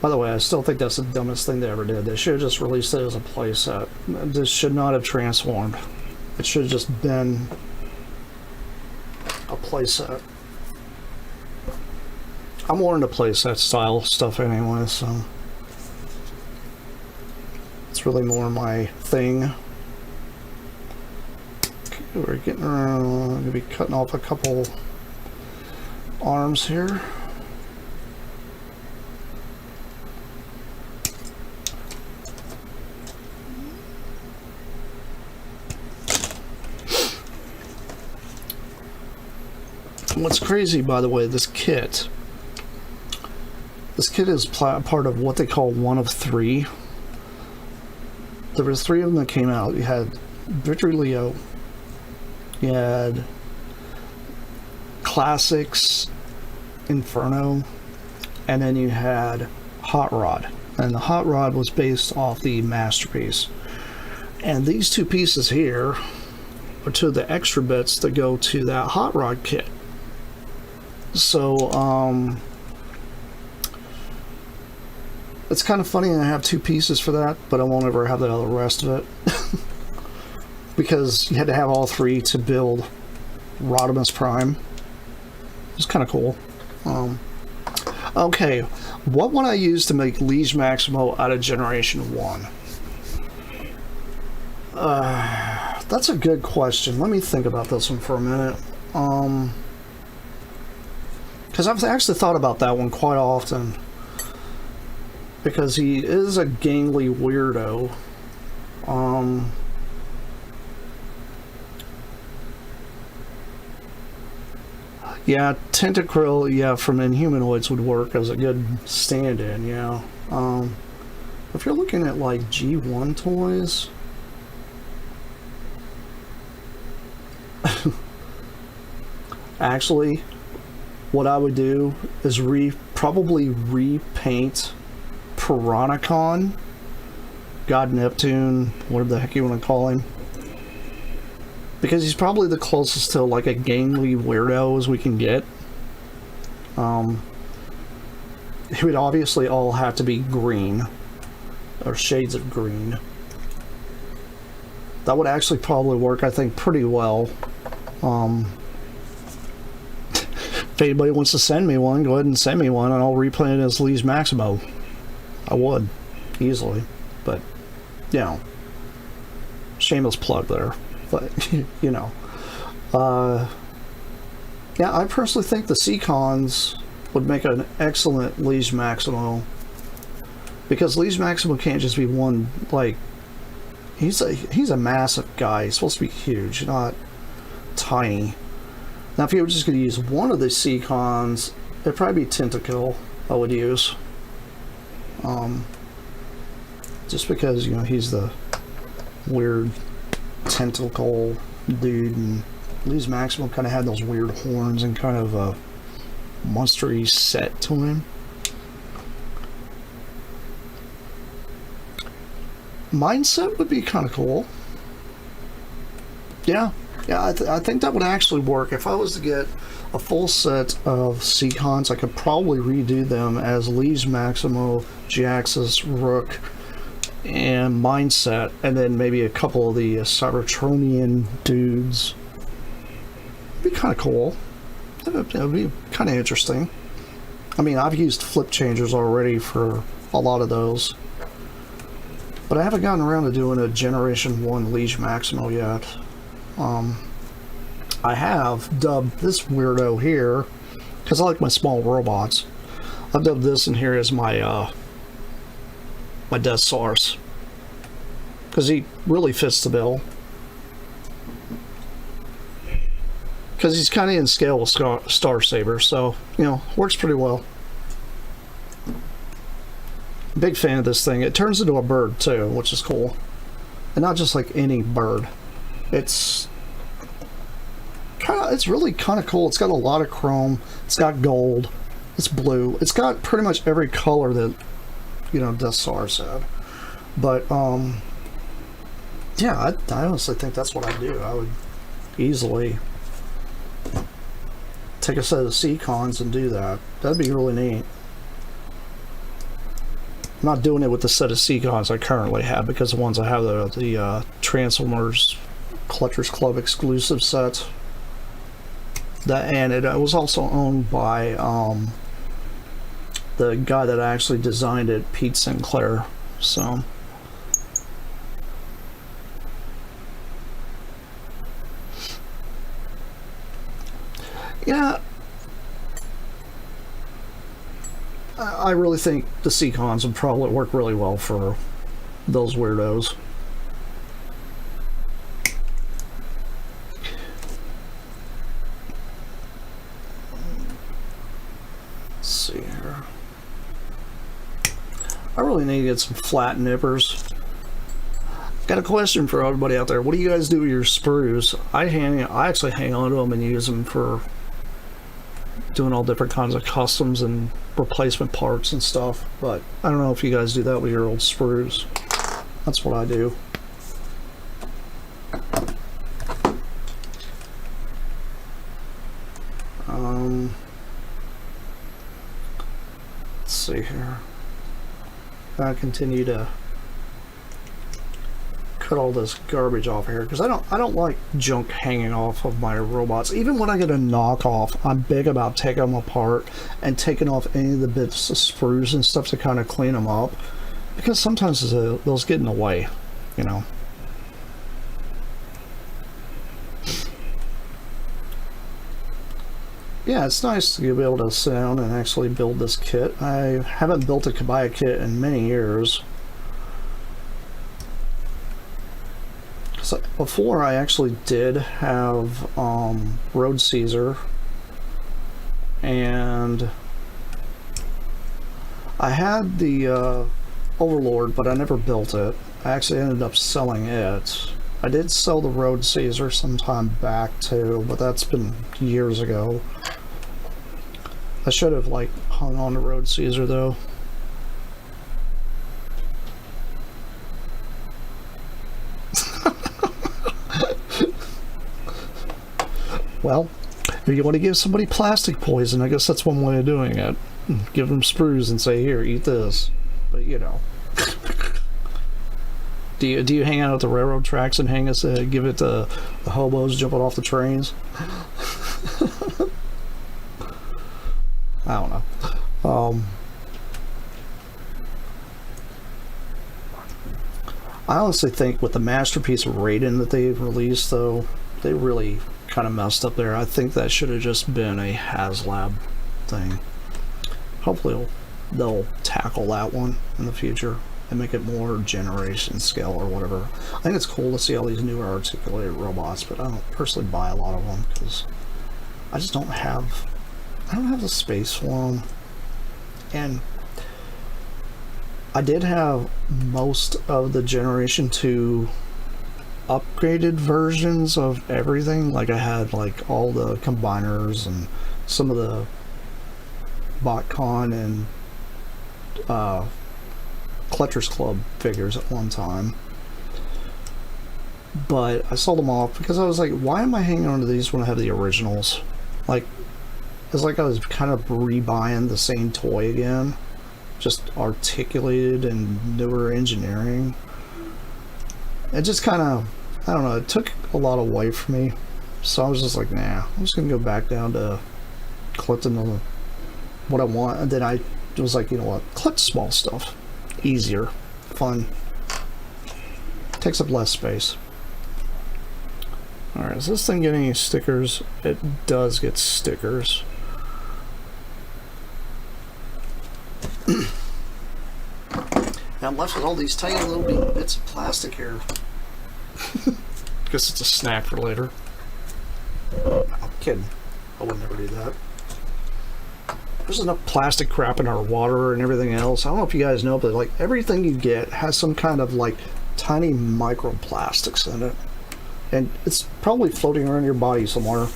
By the way, I still think that's the dumbest thing they ever did. They should have just released it as a playset. This should not have transformed. It should have just been a playset. I'm more into playset style stuff anyway, so it's really more my thing. Okay, we're getting around. I'm going to be cutting off a couple arms here. What's crazy, by the way, this kit is part of what they call one of three. There was three of them that came out. You had Victory Leo, you had Classics Inferno, and then you had Hot Rod. And the Hot Rod was based off the Masterpiece. And these two pieces here are two of the extra bits that go to that Hot Rod kit. So, it's kind of funny I have two pieces for that, but I won't ever have the rest of it. Because you had to have all three to build Rodimus Prime. It's kind of cool. Okay, what would I use to make Liege Maximo out of Generation 1? That's a good question. Let me think about this one for a minute. Because I've actually thought about that one quite often. Because he is a gangly weirdo. Yeah, Tentacryl, yeah, from Inhumanoids would work as a good stand-in, yeah. If you're looking at, like, G1 toys... Actually, what I would do is probably repaint Plasticon, God Neptune, whatever the heck you want to call him. Because he's probably the closest to like a gangly weirdo as we can get. He would obviously all have to be green, or shades of green. That would actually probably work, I think, pretty well. anybody wants to send me one, go ahead and send me one, and I'll repaint it as Lee's Maximo. I would, easily. But, you know, shameless plug there. But, you know. Yeah, I personally think the Seacons would make an excellent Lee's Maximo. Because Lee's Maximo can't just be one, like... He's a massive guy. He's supposed to be huge, not tiny. Now, if you were just going to use one of the Seacons, it'd probably be Tentacle I would use. Just because, you know, he's the weird tentacle dude, and Lee's Maximo kind of had those weird horns and kind of a monstery set to him. Mindset would be kind of cool. Yeah, I think that would actually work. If I was to get a full set of Seacons, I could probably redo them as Lee's Maximo, Jaxus, Rook, and Mindset, and then maybe a couple of the Cybertronian dudes. It'd be kind of cool. It would be kind of interesting. I mean, I've used flip changers already for a lot of those. But I haven't gotten around to doing a Generation 1 Lee's Maximo yet. I have dubbed this weirdo here, because I like my small robots. I've dubbed this in here as my my Death Source, because he really fits the bill. Because he's kind of in scale with Star Saber, so, you know, works pretty well. Big fan of this thing. It turns into a bird too, which is cool. And not just like any bird. It's really kind of cool. It's got a lot of chrome. It's got gold. It's blue. It's got pretty much every color that, you know, Death Star said. But yeah, I honestly think that's what I'd do. I would easily take a set of Seacons and do that. That'd be really neat. I'm not doing it with the set of Seacons I currently have, because the ones I have are the Transformers Collectors Club exclusive set. And it was also owned by the guy that actually designed it, Pete Sinclair. So yeah, I really think the Seacons would probably work really well for those weirdos. Let's see here. I really need to get some flat nippers. Got a question for everybody out there. What do you guys do with your sprues? I actually hang on to them and use them for doing all different kinds of customs and replacement parts and stuff, but I don't know if you guys do that with your old sprues. That's what I do. Let's see here. I continue to cut all this garbage off here, because I don't like junk hanging off of my robots. Even when I get a knockoff, I'm big about taking them apart and taking off any of the bits of sprues and stuff to kind of clean them up, because sometimes those get in the way, you know. Yeah, it's nice to be able to sit down and actually build this kit. I haven't built a Kabaya kit in many years. So before, I actually did have Road Caesar, and I had the Overlord, but I never built it. I actually ended up selling it. I did sell the Road Caesar some time back too, but that's been years ago. I should have like hung on to Road Caesar though. Well, if you want to give somebody plastic poison, I guess that's one way of doing it. Give them sprues and say, here, eat this. But, you know. Do you hang out at the railroad tracks and give it to the hobos jumping off the trains? I don't know. I honestly think with the masterpiece rating that they've released, though, they really kind of messed up there. I think that should have just been a HasLab thing. Hopefully they'll tackle that one in the future and make it more generation scale or whatever. I think it's cool to see all these newer articulated robots, but I don't personally buy a lot of them because I just don't have the space for them. And I did have most of the Generation 2 upgraded versions of everything. Like I had like all the combiners and some of the BotCon and Collectors Club figures at one time. But I sold them off because I was like, why am I hanging on to these when I have the originals? Like, it's like I was kind of rebuying the same toy again, just articulated and newer engineering. It just kind of, I don't know, it took a lot away from me. So I was just like, nah, I'm just going to go back down to collecting what I want. And then I was like, you know what, collect small stuff. Easier, fun, takes up less space. Alright, is this thing getting any stickers? It does get stickers. Now I'm left with all these tiny little bits of plastic here. Guess it's a snack for later. I'm kidding. I would never do that. There's enough plastic crap in our water and everything else. I don't know if you guys know, but like everything you get has some kind of like tiny microplastics in it. And it's probably floating around your body somewhere.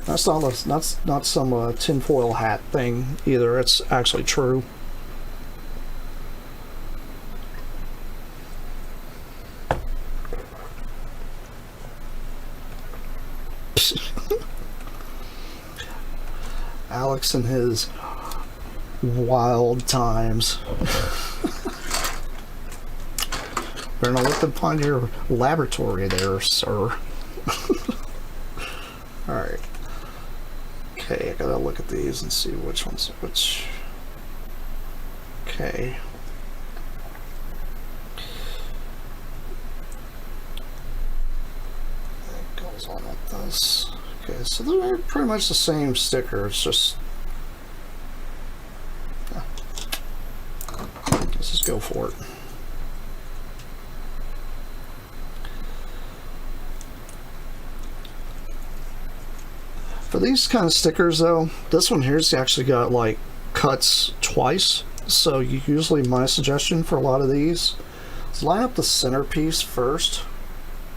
That's not some tinfoil hat thing either. It's actually true. Alex and his wild times. Better not let them find your laboratory there, sir. Alright. Okay, I gotta look at these and see which one's which. Okay. That goes on like this. Okay, so they're pretty much the same sticker, it's just... Yeah. Let's just go for it. For these kind of stickers though, this one here's actually got like cuts twice, so usually my suggestion for a lot of these is line up the centerpiece first,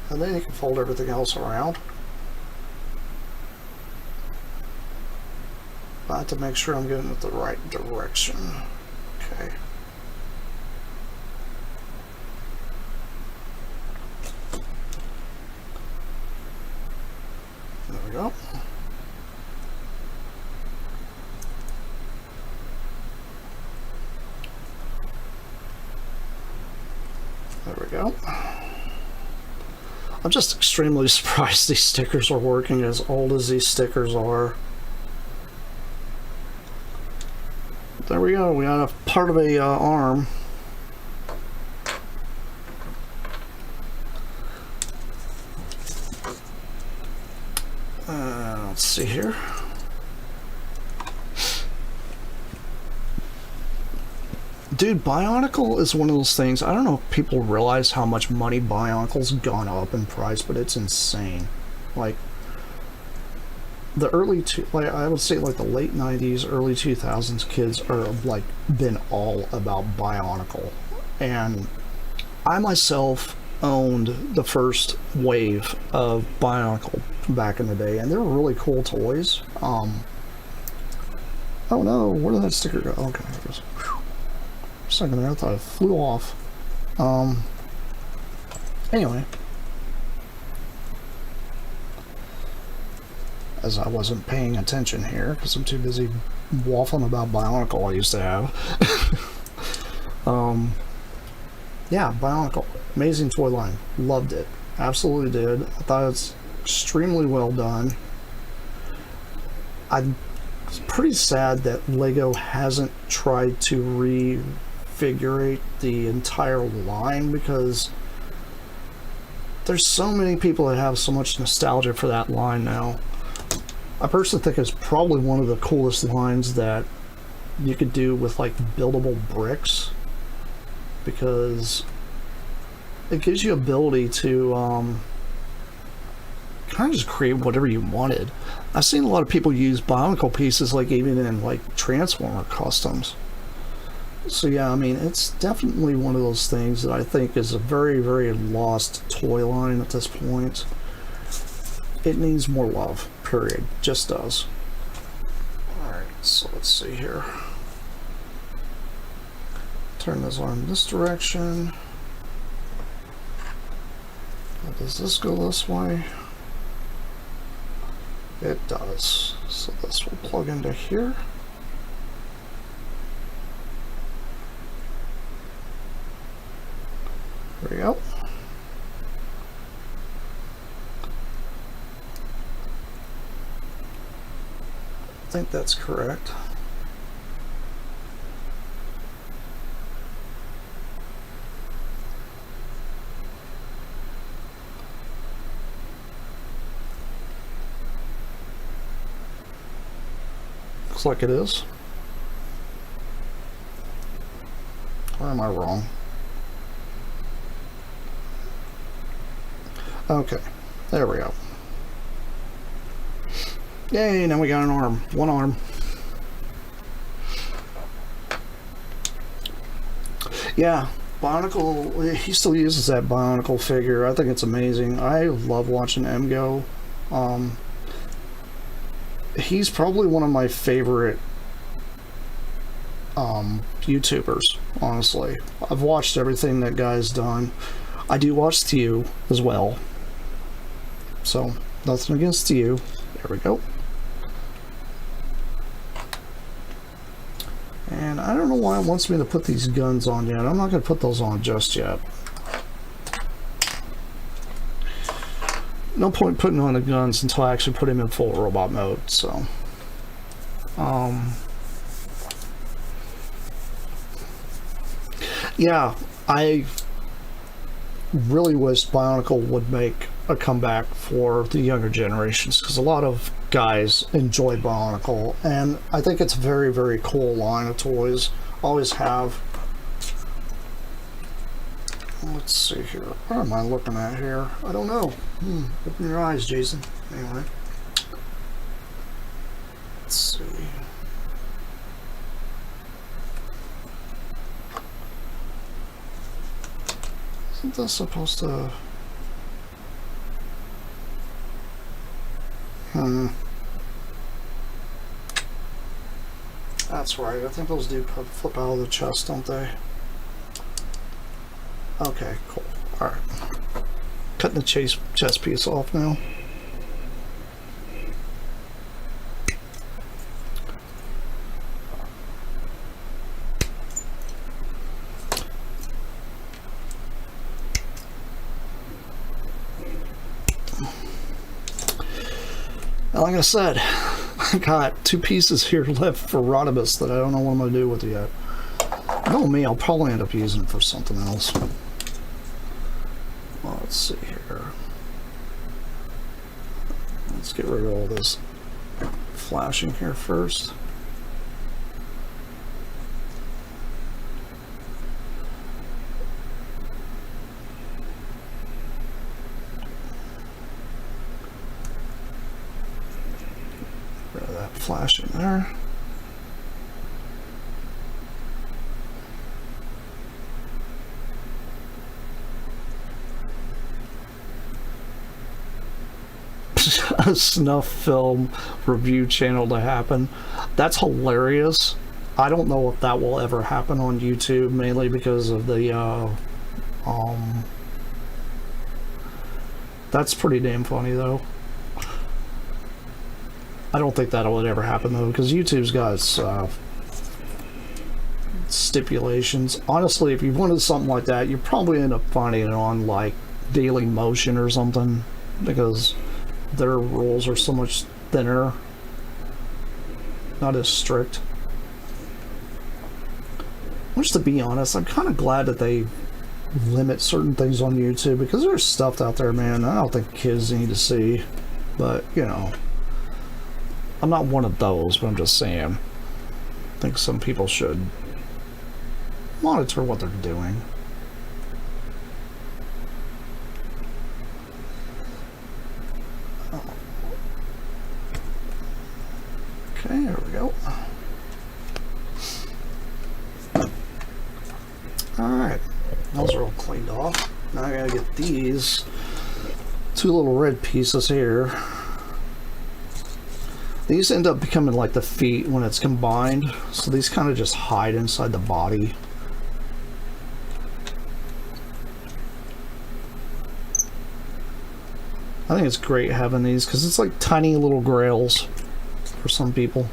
and then you can fold everything else around. I have to make sure I'm getting it the right direction. Okay. There we go. There we go. I'm just extremely surprised these stickers are working as old as these stickers are. There we go, we got a part of a arm. Let's see here. Dude, Bionicle is one of those things, I don't know if people realize how much money Bionicle's gone up in price, but it's insane. Like, the I would say like the late 90s, early 2000s kids are like been all about Bionicle. And I myself owned the first wave of Bionicle back in the day, and they were really cool toys. Oh no, where did that sticker go? Okay, there it is. For a second there, I thought it flew off. Anyway. As I wasn't paying attention here, because I'm too busy waffling about Bionicle I used to have. Yeah, Bionicle. Amazing toy line. Loved it. Absolutely did. I thought it's extremely well done. I'm pretty sad that Lego hasn't tried to revigorate the entire line, because there's so many people that have so much nostalgia for that line now. I personally think it's probably one of the coolest lines that you could do with like buildable bricks, because it gives you ability to kind of just create whatever you wanted. I've seen a lot of people use Bionicle pieces, like even in like Transformer customs. So yeah, I mean, it's definitely one of those things that I think is a very, very lost toy line at this point. It needs more love, period. Just does. Alright, so let's see here. Turn this arm this direction. Does this go this way? It does. So this will plug into here. There we go. I think that's correct. Looks like it is. Or am I wrong? Okay, there we go. Yay, now we got an arm. One arm. Yeah, Bionicle, he still uses that Bionicle figure. I think it's amazing. I love watching him go. He's probably one of my favorite YouTubers, honestly. I've watched everything that guy's done. I do watch Theo as well. So, nothing against Theo. There we go. And I don't know why it wants me to put these guns on yet. I'm not going to put those on just yet. No point putting on the guns until I actually put him in full robot mode, so. Yeah, I really wish Bionicle would make a comeback for the younger generations, because a lot of guys enjoy Bionicle, and I think it's a very, very cool line of toys. Always have. Let's see here. What am I looking at here? I don't know. Open your eyes, Jason. Anyway. Let's see. Isn't this supposed to... That's right. I think those do flip out of the chest, don't they? Okay, cool. Alright. Cutting the chest piece off now. Like I said, I got 2 pieces here left for Rodimus that I don't know what I'm going to do with yet. You know me, I'll probably end up using it for something else. Well, let's see here. Let's get rid of all this flashing here first. Rid of that flashing there. A snuff film review channel to happen. That's hilarious. I don't know if that will ever happen on YouTube, mainly because of the that's pretty damn funny though. I don't think that'll ever happen though, because YouTube's got its stipulations. Honestly, if you wanted something like that, you'd probably end up finding it on like Daily Motion or something, because their rules are so much thinner. not as strict. Which, to be honest, I'm kind of glad that they limit certain things on YouTube, because there's stuff out there, man, I don't think kids need to see. But, you know, I'm not one of those, but I'm just saying, I think some people should monitor what they're doing. Okay, there we go. Alright, those are all cleaned off. Now I gotta get these two little red pieces here. These end up becoming like the feet when it's combined, so these kind of just hide inside the body. I think it's great having these because it's like tiny little grails for some people.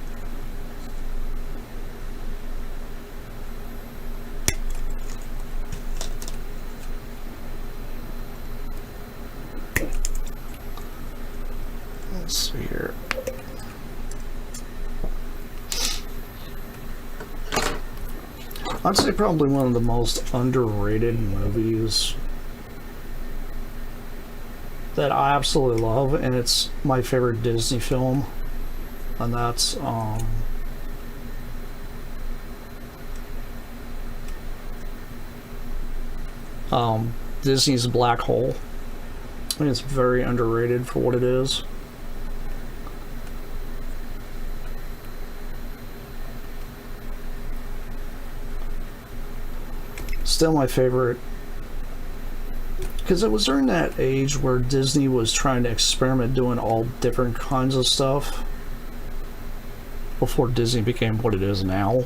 Let's see here. I'd say probably one of the most underrated movies that I absolutely love, and it's my favorite Disney film, and that's Disney's Black Hole. I think it's very underrated for what it is. Still my favorite, because it was during that age where Disney was trying to experiment doing all different kinds of stuff before Disney became what it is now.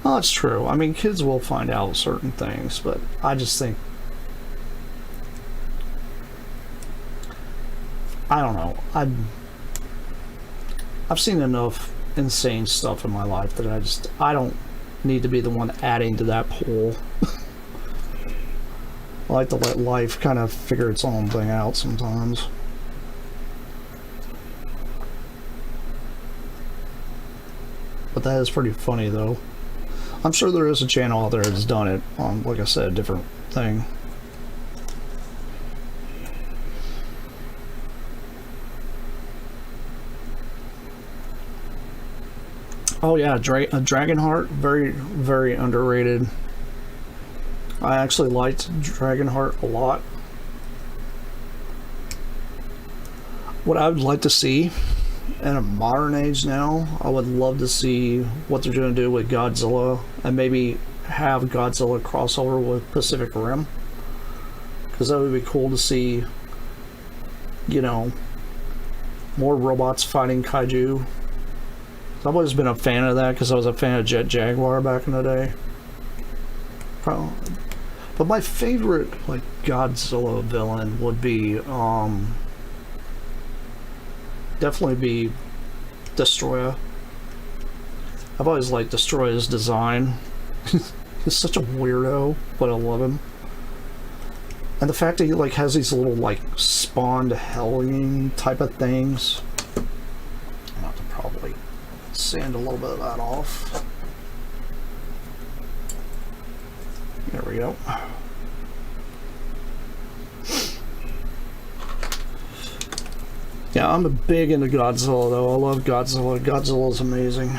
Well, it's true. I mean, kids will find out certain things, but I just think, I don't know. I've seen enough insane stuff in my life that I don't need to be the one adding to that pool. I like to let life kind of figure its own thing out sometimes. But that is pretty funny, though. I'm sure there is a channel out there that's done it on, like I said, a different thing. Oh yeah, Dragonheart, very, very underrated. I actually liked Dragonheart a lot. What I would like to see in a modern age now, I would love to see what they're going to do with Godzilla, and maybe have Godzilla crossover with Pacific Rim, because that would be cool to see, you know, more robots fighting kaiju. I've always been a fan of that because I was a fan of Jet Jaguar back in the day. But my favorite, like, Godzilla villain would be definitely be Destroyer. I've always liked Destroyer's design. He's such a weirdo, but I love him. And the fact that he like has these little like spawned hellion type of things. I'll have to probably sand a little bit of that off. There we go. Yeah, I'm a big into Godzilla though. I love Godzilla. Godzilla's amazing.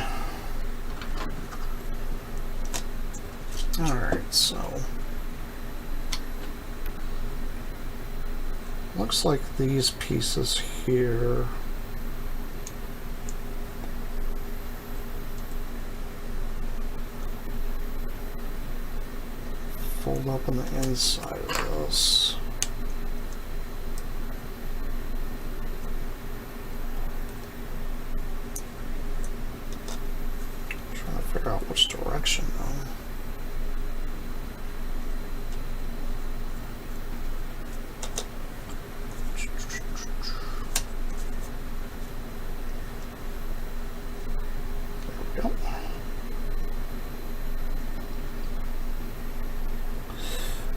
Alright, so looks like these pieces here fold up on the inside of this. Trying to figure out which direction though.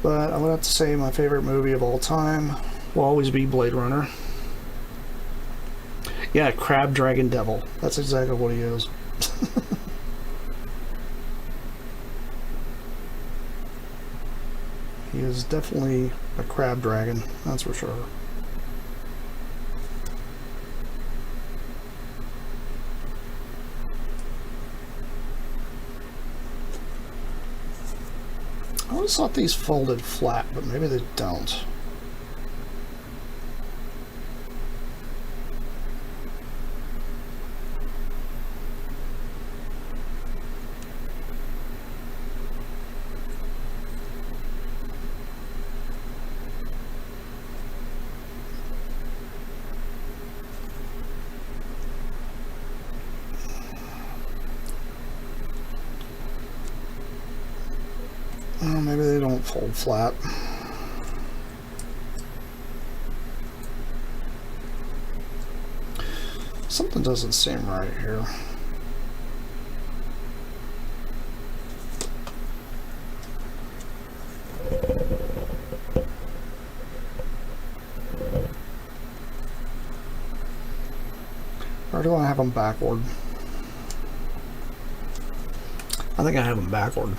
But I would have to say my favorite movie of all time will always be Blade Runner. Yeah, crab dragon devil. That's exactly what he is. He is definitely a crab dragon, that's for sure. I always thought these folded flat, but maybe they don't. Oh, maybe they don't fold flat. Something doesn't seem right here. Or do I have them backward? I think I have them backward.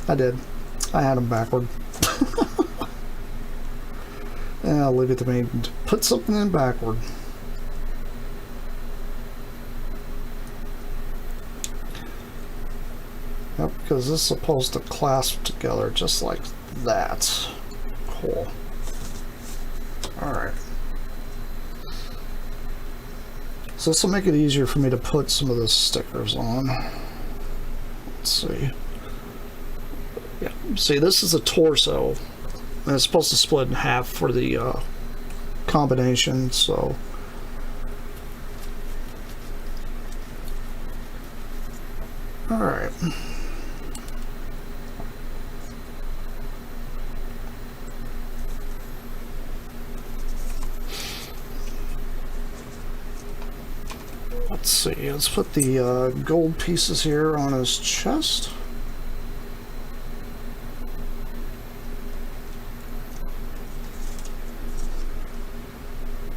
I did. I had them backward. And I'll leave it to me to put something in backward. Yep, because this is supposed to clasp together just like that. Cool. Alright. So this will make it easier for me to put some of the stickers on. Let's see. Yeah, see, this is a torso, and it's supposed to split in half for the combination, so. Alright. Let's see, let's put the gold pieces here on his chest.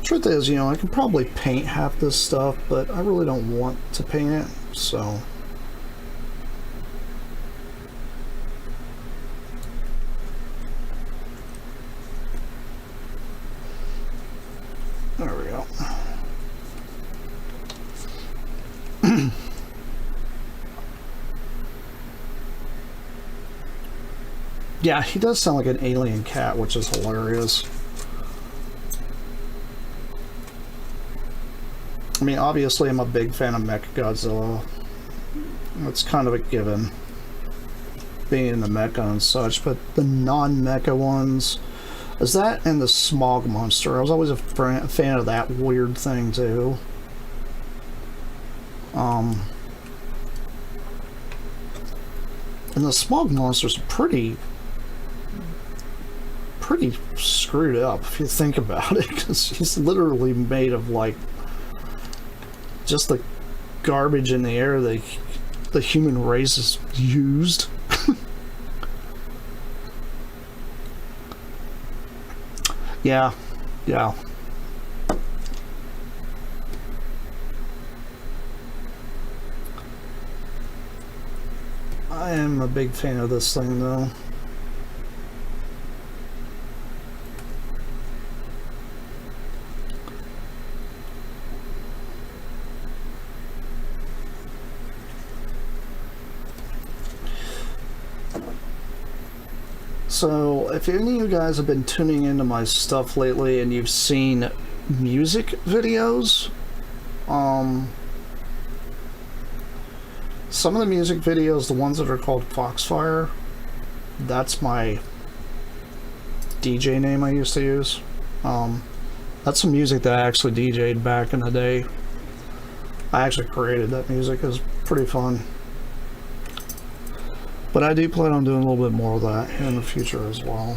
Truth is, you know, I can probably paint half this stuff, but I really don't want to paint it, so. There we go. Yeah, he does sound like an alien cat, which is hilarious. I mean, obviously I'm a big fan of Mechagodzilla. It's kind of a given, being in the mecha and such, but the non-mecha ones, is that and the Smog Monster. I was always a fan of that weird thing too. And the Smog Monster's pretty screwed up if you think about it, because he's literally made of like just the garbage in the air that the human race has used. Yeah. I am a big fan of this thing though. So, if any of you guys have been tuning into my stuff lately and you've seen music videos, some of the music videos, the ones that are called Foxfire, that's my DJ name I used to use. That's some music that I actually DJ'd back in the day. I actually created that music. It was pretty fun. But I do plan on doing a little bit more of that in the future as well.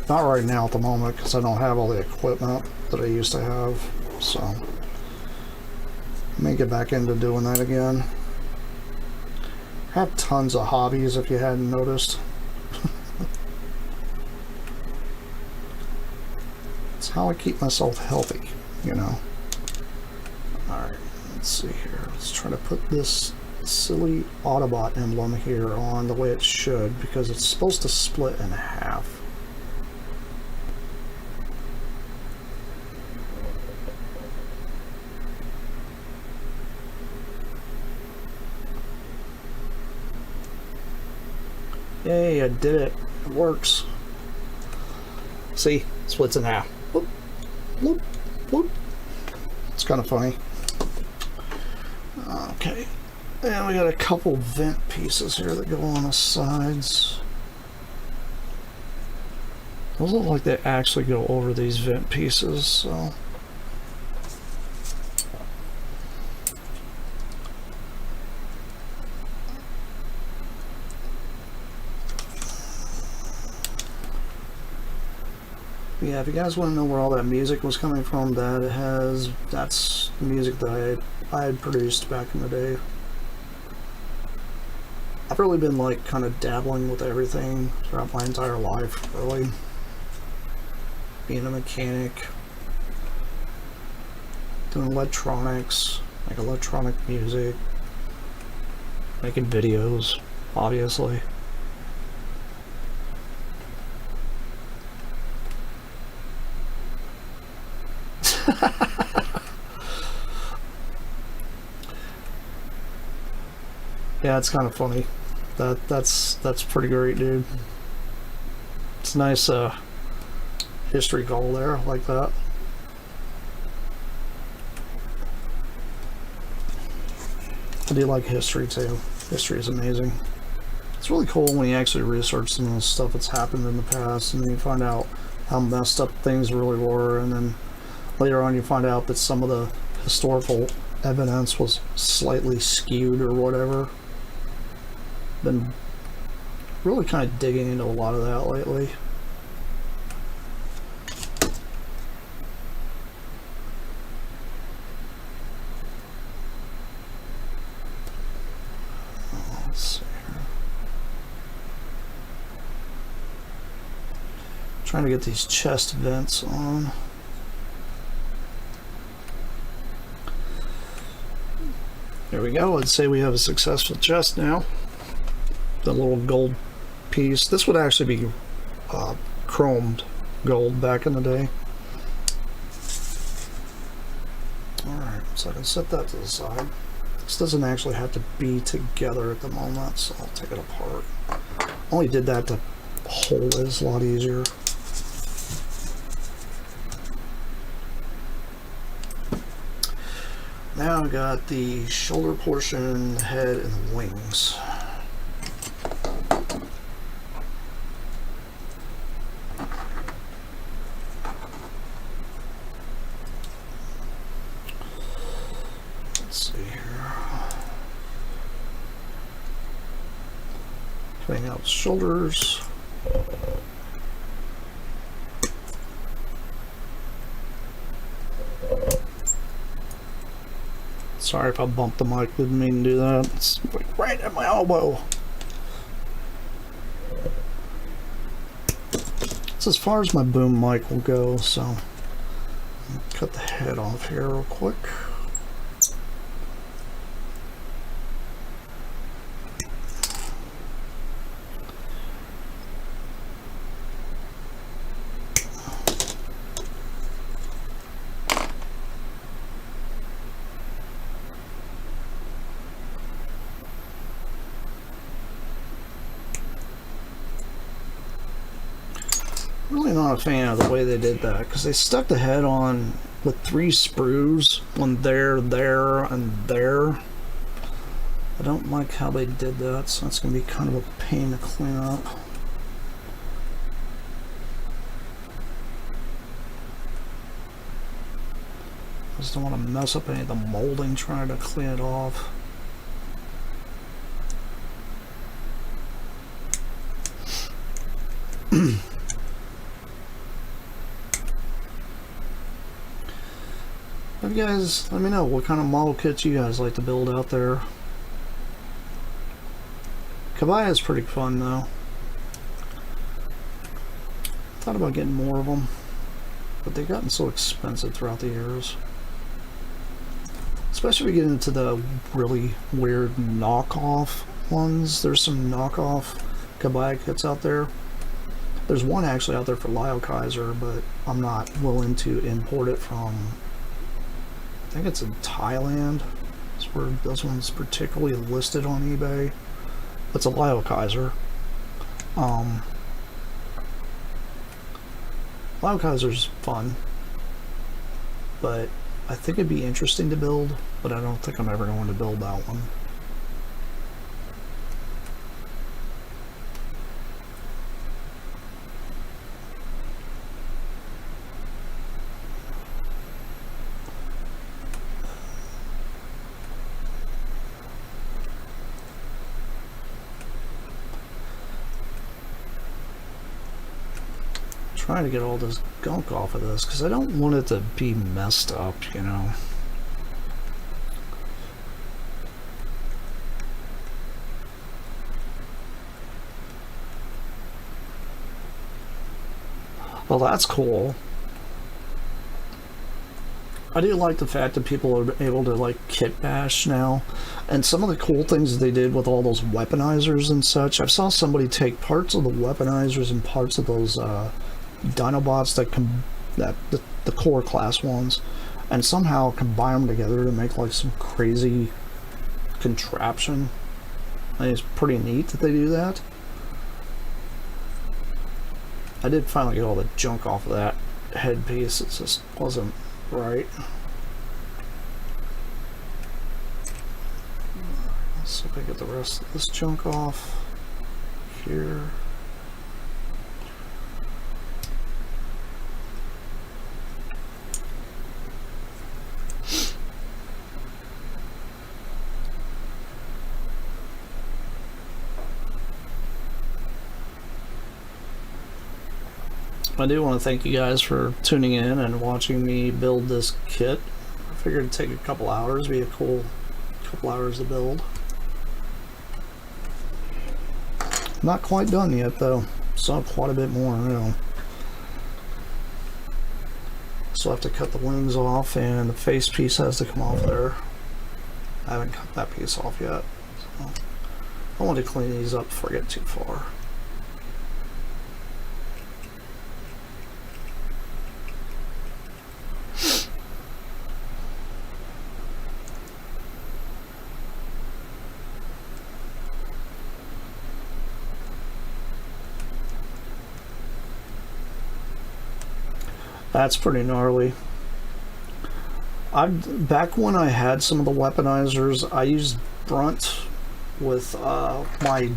Not right now at the moment, because I don't have all the equipment that I used to have. So, I may get back into doing that again. I have tons of hobbies if you hadn't noticed. It's how I keep myself healthy, you know. Alright, let's see here. Let's try to put this silly Autobot emblem here on the way it should, because it's supposed to split in half. Yay, I did it. It works. See? Splits in half. Whoop, whoop, whoop. It's kind of funny. Okay. And we got a couple vent pieces here that go on the sides. Those look like they actually go over these vent pieces, so... Yeah, if you guys want to know where all that music was coming from, that's music that I had produced back in the day. I've really been like kind of dabbling with everything throughout my entire life, really. Being a mechanic, doing electronics, like electronic music, making videos, obviously. Yeah, it's kind of funny. That's pretty great, dude. It's a nice history goal there, like that. I do like history too. History is amazing. It's really cool when you actually research some of the stuff that's happened in the past, and then you find out how messed up things really were, and then later on you find out that some of the historical evidence was slightly skewed or whatever. Been really kind of digging into a lot of that lately. Let's see here. Trying to get these chest vents on. There we go. I'd say we have a successful chest now. The little gold piece. This would actually be chromed gold back in the day. Alright, so I can set that to the side. This doesn't actually have to be together at the moment, so I'll take it apart. Only did that to hold it a lot easier. Now I got the shoulder portion, the head, and the wings. Let's see here. Cutting out shoulders. Sorry if I bumped the mic, didn't mean to do that. It's right at my elbow. It's as far as my boom mic will go, so cut the head off here real quick. Really not a fan of the way they did that, because they stuck the head on with 3 sprues, one there, and there. I don't like how they did that, so that's going to be kind of a pain to clean up. I just don't want to mess up any of the molding trying to clean it off. But guys, let me know what kind of model kits you guys like to build out there. Kabaya is pretty fun though. Thought about getting more of them, but they've gotten so expensive throughout the years. Especially if you get into the really weird knockoff ones. There's some knockoff Kabaya kits out there. There's one actually out there for Lyle Kaiser, but I'm not willing to import it from, I think it's in Thailand. That's where this one's particularly listed on eBay. It's a Lyle Kaiser. Lyle Kaiser's fun, but I think it'd be interesting to build, but I don't think I'm ever going to build that one. Trying to get all this gunk off of this because I don't want it to be messed up, you know. Well, that's cool. I do like the fact that people are able to like kit bash now, and some of the cool things they did with all those weaponizers and such. I saw somebody take parts of the weaponizers and parts of those Dinobots that the core class ones, and somehow combine them together to make like some crazy contraption. I think it's pretty neat that they do that. I did finally get all the junk off of that headpiece. It just wasn't right. Let's see if I get the rest of this junk off here. I do want to thank you guys for tuning in and watching me build this kit. I figured it'd take a couple hours, be a cool couple hours to build. Not quite done yet though, still quite a bit more, you know. So I have to cut the wings off and the face piece has to come off there. I haven't cut that piece off yet. So I want to clean these up before I get too far. That's pretty gnarly. Back when I had some of the weaponizers, I used Brunt with my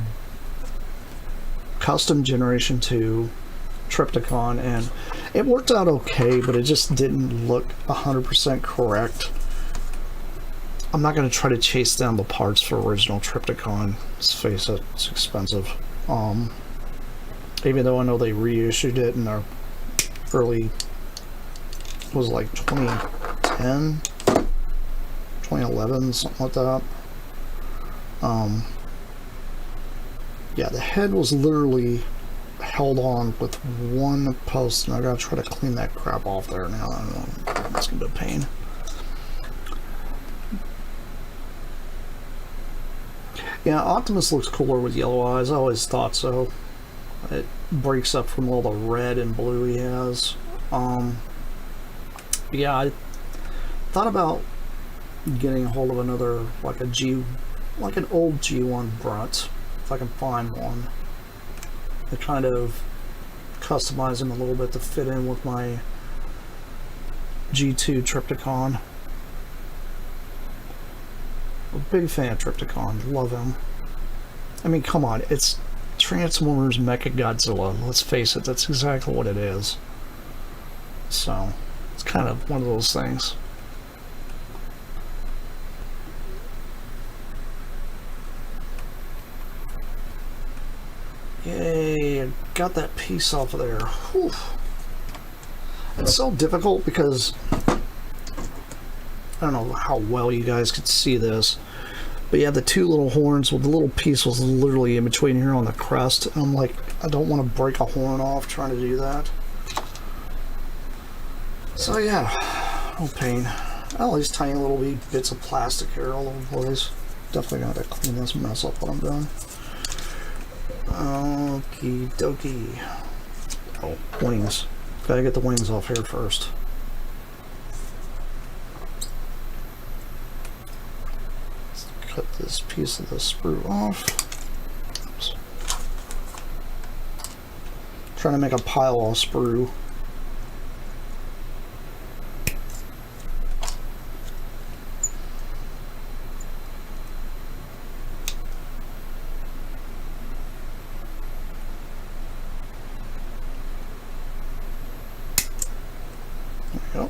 custom Generation 2 Triptychon, and it worked out okay, but it just didn't look 100% correct. I'm not going to try to chase down the parts for original Triptychon. Let's face it, it's expensive. Even though I know they reissued it in their early, was like 2010, 2011, something like that. Yeah, the head was literally held on with one post, and I gotta try to clean that crap off there now. I don't know, it's gonna be a pain. Yeah, Optimus looks cooler with yellow eyes. I always thought so. It breaks up from all the red and blue he has. Yeah, I thought about getting a hold of another, like an old G1 Brunt, if I can find one, to kind of customize him a little bit to fit in with my G2 Triptychon. I'm a big fan of Triptychon, love him. I mean, come on, it's Transformers Mechagodzilla, let's face it, that's exactly what it is. So, it's kind of one of those things. Yay, I got that piece off of there. Whew. It's so difficult because I don't know how well you guys could see this, But yeah, the two little horns with the little piece was literally in between here on the crest. And I'm like, I don't want to break a horn off trying to do that. So yeah, no pain. All these tiny little bits of plastic here all over the place. Definitely got to clean this mess up when I'm done. Okie dokie. Oh, wings. Gotta get the wings off here first. Let's cut this piece of the sprue off. Oops. Trying to make a pile of sprue. Yep.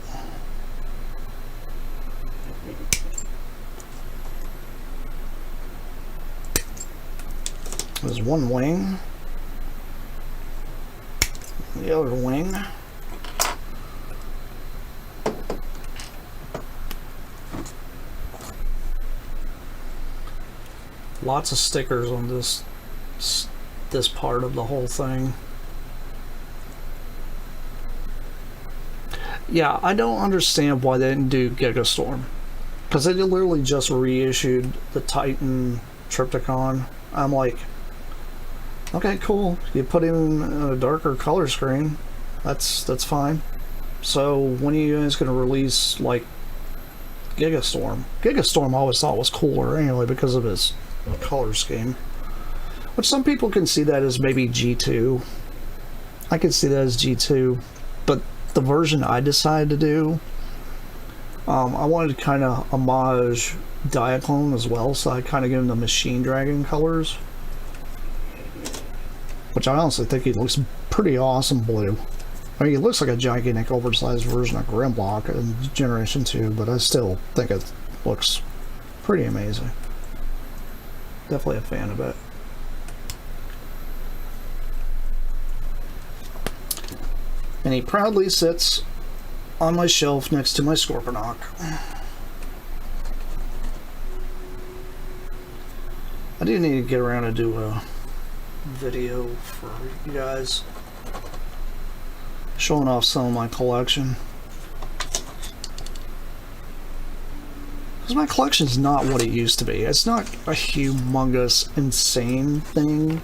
There's one wing. The other wing. Lots of stickers on this part of the whole thing. Yeah, I don't understand why they didn't do Gigastorm, because they literally just reissued the Titan Triptychon. I'm like, okay, cool. You put him in a darker color screen. That's fine. So when are you guys gonna release like Gigastorm? Gigastorm I always thought was cooler anyway because of his color scheme. Which some people can see that as maybe G2. I can see that as G2, but the version I decided to do, I wanted to kind of homage Diaclone as well, so I kind of give him the Machine Dragon colors, which I honestly think he looks pretty awesome blue. I mean, he looks like a gigantic oversized version of Grimlock in Generation 2, but I still think it looks pretty amazing. Definitely a fan of it. And he proudly sits on my shelf next to my Scorponok. I do need to get around to do a video for you guys showing off some of my collection. Because my collection's not what it used to be. It's not a humongous, insane thing.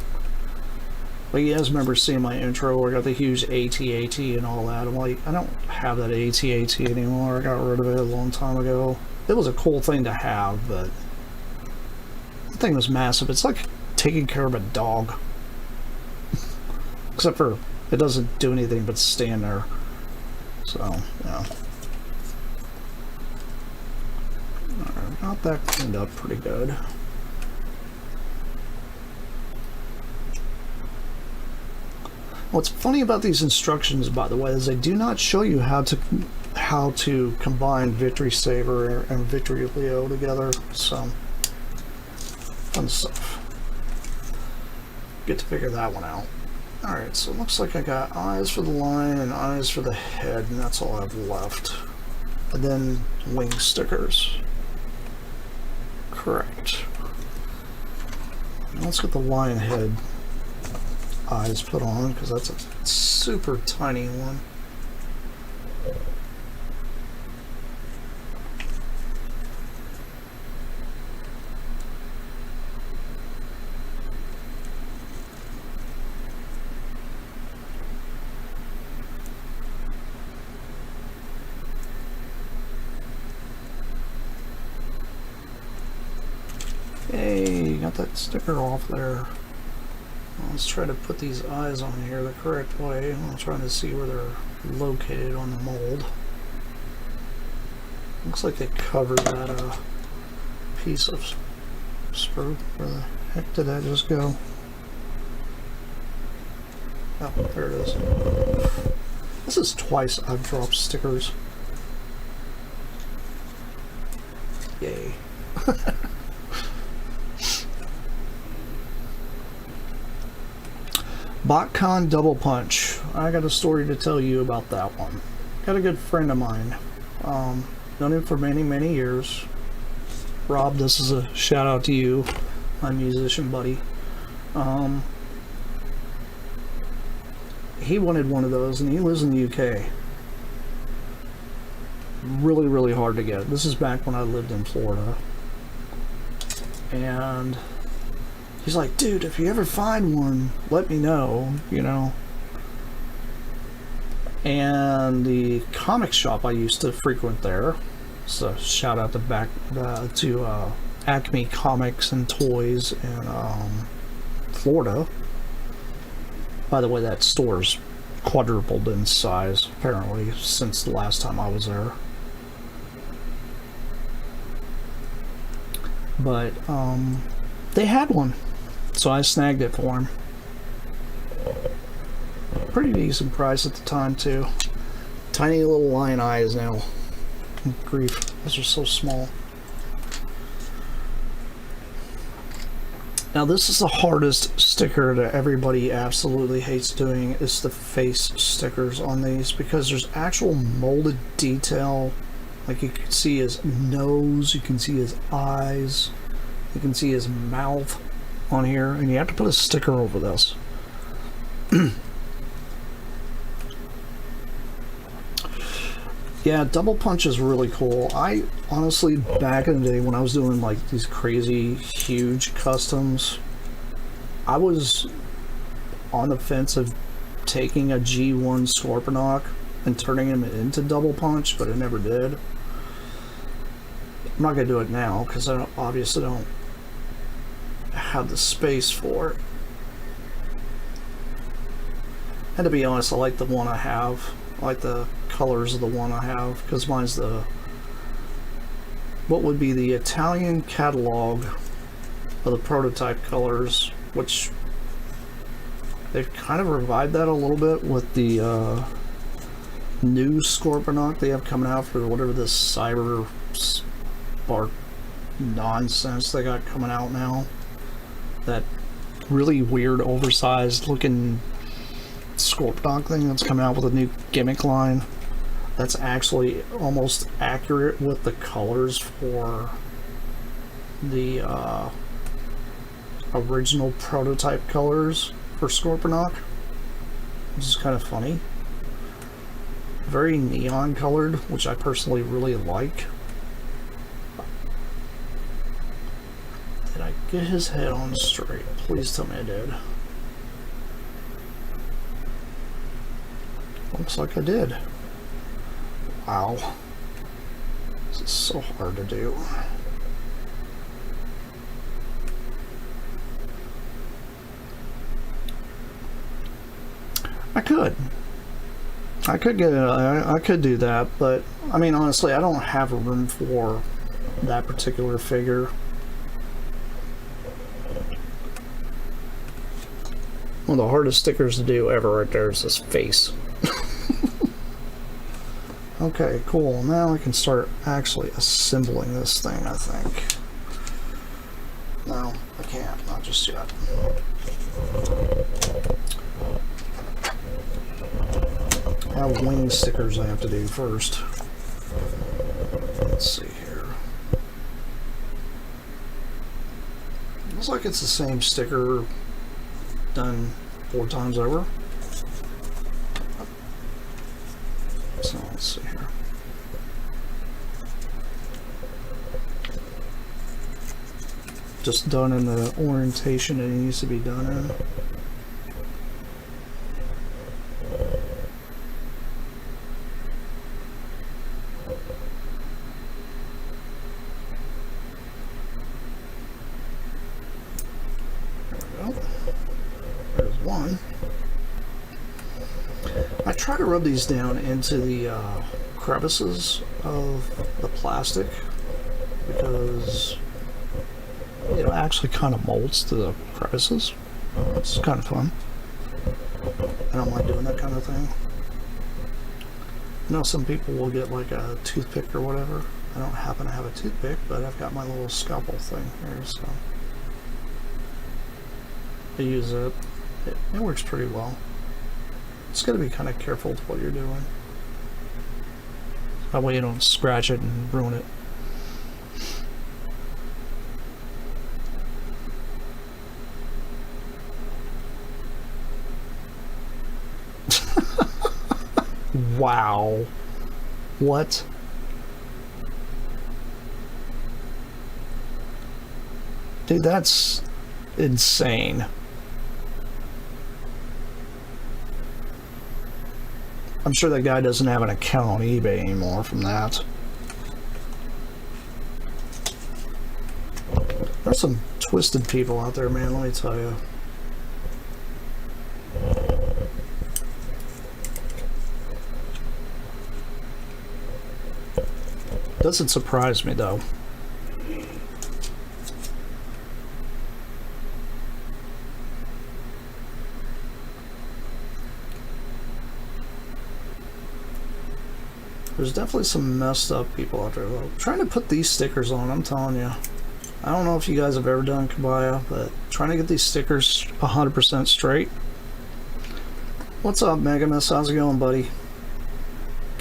But you guys remember seeing my intro where I got the huge AT-AT and all that. I'm like, I don't have that AT-AT anymore. I got rid of it a long time ago. It was a cool thing to have, but the thing was massive. It's like taking care of a dog. Except for it doesn't do anything but stand there. So, yeah. Alright, got that cleaned up pretty good. What's funny about these instructions, by the way, is they do not show you how to combine Victory Saber and Victory Leo together. So, fun stuff. Get to figure that one out. Alright, so it looks like I got eyes for the lion and eyes for the head, and that's all I have left. And then wing stickers. Correct. Let's get the lion head eyes put on, because that's a super tiny one. Hey, got that sticker off there. Let's try to put these eyes on here the correct way. I'm trying to see where they're located on the mold. Looks like they covered that piece of sprue. Where the heck did that just go? Oh, there it is. This is twice I've dropped stickers. Yay. BotCon Double Punch. I got a story to tell you about that one. Got a good friend of mine. Known him for many, many years. Rob, this is a shout out to you, my musician buddy. He wanted one of those, and he lives in the UK. Really, really hard to get. This is back when I lived in Florida. And he's like, dude, if you ever find one, let me know, you know. And the comic shop I used to frequent there, so shout out to Acme Comics and Toys in Florida. By the way, that store's quadrupled in size, apparently, since the last time I was there. But they had one, so I snagged it for him. Pretty decent price at the time too. Tiny little lion eyes now. Grief, those are so small. Now this is the hardest sticker that everybody absolutely hates doing, is the face stickers on these, because there's actual molded detail. Like you can see his nose, you can see his eyes, you can see his mouth on here, and you have to put a sticker over this. Yeah, double punch is really cool. I honestly, back in the day when I was doing like these crazy huge customs, I was on the fence of taking a G1 Scorponok and turning him into double punch, but I never did. I'm not gonna do it now because I obviously don't have the space for it. And to be honest, I like the one I have. I like the colors of the one I have, because mine's the, what would be the Italian catalog of the prototype colors, which they've kind of revived that a little bit with the new Scorponok they have coming out for whatever this cyber spark nonsense they got coming out now. That really weird oversized looking Scorponok thing that's coming out with a new gimmick line that's actually almost accurate with the colors for the original prototype colors for Scorponok, which is kind of funny. Very neon colored, which I personally really like. Did I get his head on straight? Please tell me I did. Looks like I did. Wow. This is so hard to do. I could get it. I could do that, but I mean, honestly, I don't have a room for that particular figure. One of the hardest stickers to do ever right there is this face. Okay, cool. Now I can start actually assembling this thing, I think. No, I can't. Not just yet. I have wing stickers I have to do first. Let's see here. Looks like it's the same sticker done 4 times over. So let's see here. Just done in the orientation it needs to be done in. Try to rub these down into the crevices of the plastic, because it actually kind of molds to the crevices. It's kind of fun. I don't like doing that kind of thing. I know some people will get like a toothpick or whatever. I don't happen to have a toothpick, but I've got my little scalpel thing here, so I use it. It works pretty well. It's got to be kind of careful with what you're doing. That way you don't scratch it and ruin it. Wow. What? Dude, that's insane. I'm sure that guy doesn't have an account on eBay anymore from that. There's some twisted people out there, man, let me tell you. Doesn't surprise me, though. There's definitely some messed up people out there, though. Trying to put these stickers on, I'm telling you. I don't know if you guys have ever done Kabaya, but trying to get these stickers 100% straight. What's up, Megamus? How's it going, buddy?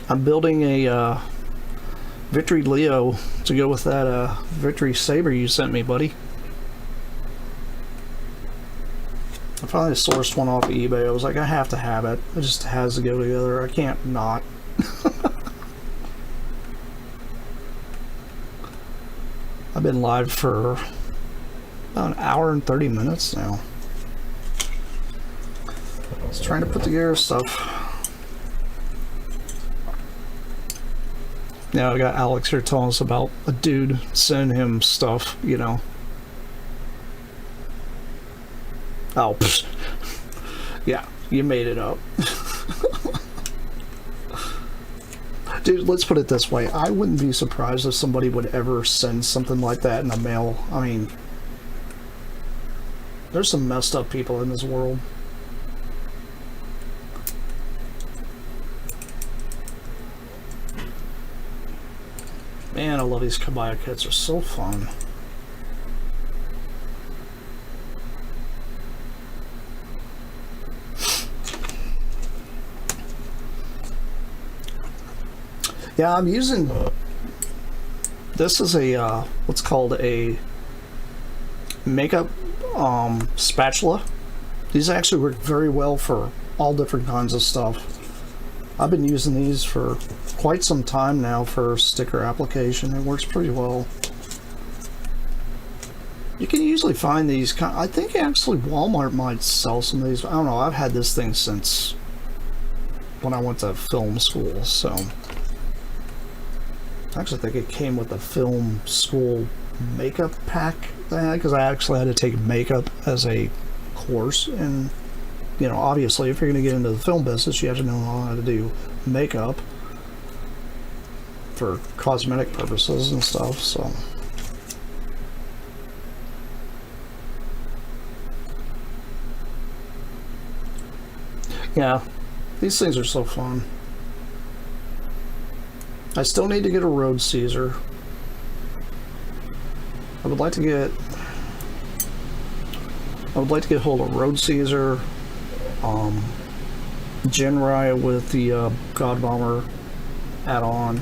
I'm building a Victory Leo to go with that Victory Saber you sent me, buddy. I finally sourced one off of eBay. I was like, I have to have it. It just has to go together. I can't not. I've been live for about an hour and 30 minutes now. Just trying to put together stuff. Yeah, I got Alex here telling us about a dude sending him stuff, you know. Oh, pfft. Yeah, you made it up. Dude, let's put it this way. I wouldn't be surprised if somebody would ever send something like that in the mail. I mean, there's some messed up people in this world. Man, I love these Kabaya kits. They're so fun. Yeah, I'm using, this is a, what's called a makeup spatula. These actually work very well for all different kinds of stuff. I've been using these for quite some time now for sticker application. It works pretty well. You can usually find these, I think actually Walmart might sell some of these. I don't know, I've had this thing since when I went to film school, so. I actually think it came with a film school makeup pack because I actually had to take makeup as a course, and you know, obviously if you're going to get into the film business you have to know how to do makeup for cosmetic purposes and stuff, so yeah, these things are so fun. I still need to get a Road Caesar. I would like to get hold of Road Caesar, Genrai with the God Bomber add-on,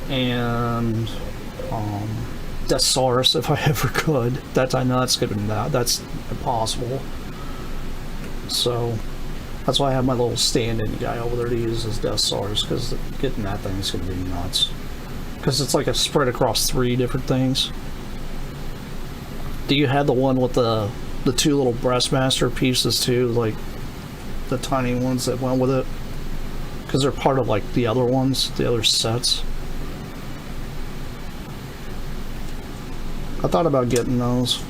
and Deathsaurus if I ever could. That I know that's impossible. So that's why I have my little stand-in guy over there to use as Deathsaurus, because getting that thing is going to be nuts. Because it's like a spread across 3 different things. Do you have the one with the 2 little Breastmaster pieces too, like the tiny ones that went with it? Because they're part of like the other ones, the other sets. I thought about getting those.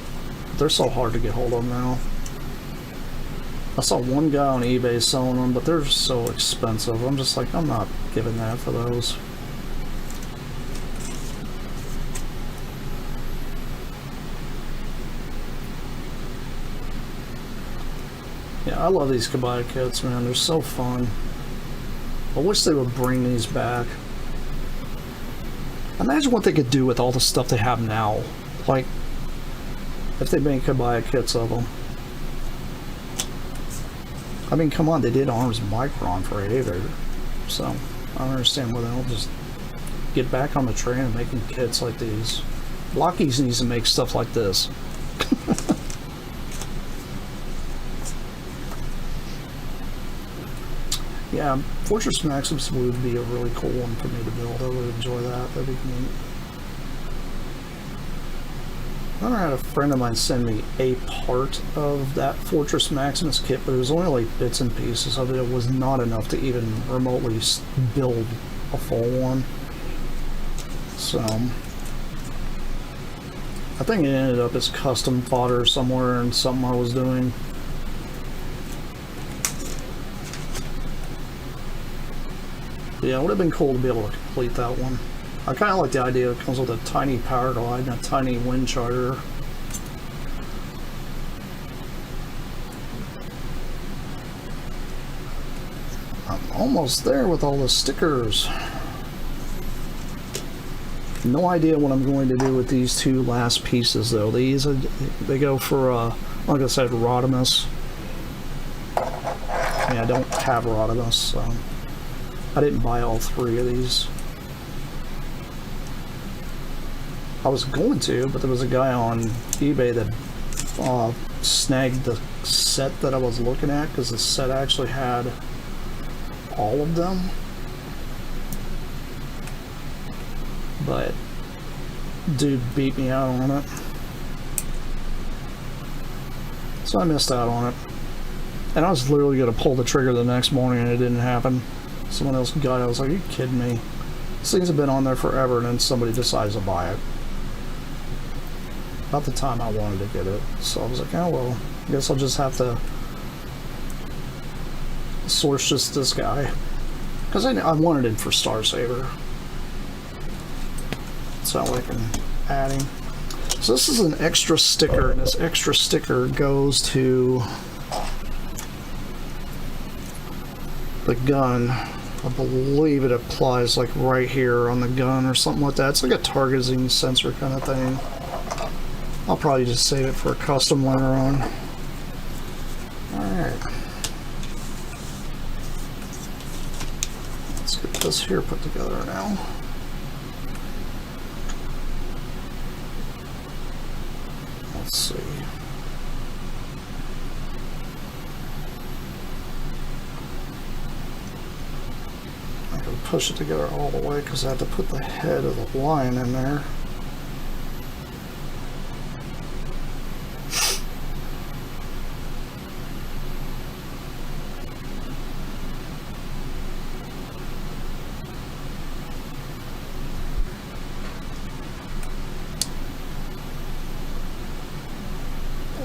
They're so hard to get hold of now. I saw one guy on eBay selling them, but they're so expensive. I'm just like, I'm not giving that for those. Yeah, I love these Kabaya kits, man. They're so fun. I wish they would bring these back. Imagine what they could do with all the stuff they have now. Like, if they made Kabaya kits of them. I mean, come on, they did Arms Micron for Aether, so I don't understand why they don't just get back on the train and making kits like these. Blockies needs to make stuff like this. Yeah, Fortress Maximus would be a really cool one for me to build. I would enjoy that. That'd be neat. I remember I had a friend of mine send me a part of that Fortress Maximus kit, but it was only like bits and pieces of it. It was not enough to even remotely build a full one. So, I think it ended up as custom fodder somewhere in something I was doing. Yeah, it would have been cool to be able to complete that one. I kind of like the idea it comes with a tiny power glide and a tiny wind charger. I'm almost there with all the stickers. No idea what I'm going to do with these two last pieces though. These they go for like I said, Rodimus. I mean, I don't have Rodimus, so I didn't buy all three of these. I was going to, but there was a guy on eBay that snagged the set that I was looking at because the set actually had all of them. But dude beat me out on it. So I missed out on it. And I was literally going to pull the trigger the next morning and it didn't happen. Someone else got it. I was like, are you kidding me? These things have been on there forever and then somebody decides to buy it. About the time I wanted to get it. So I was like, oh well, I guess I'll just have to source just this guy. Because I wanted it for Star Saver. So I can add him. So this is an extra sticker, and this extra sticker goes to the gun. I believe it applies like right here on the gun or something like that. It's like a targeting sensor kind of thing. I'll probably just save it for a custom later on. Alright. Let's get this here put together now. Let's see. I can push it together all the way because I have to put the head of the lion in there.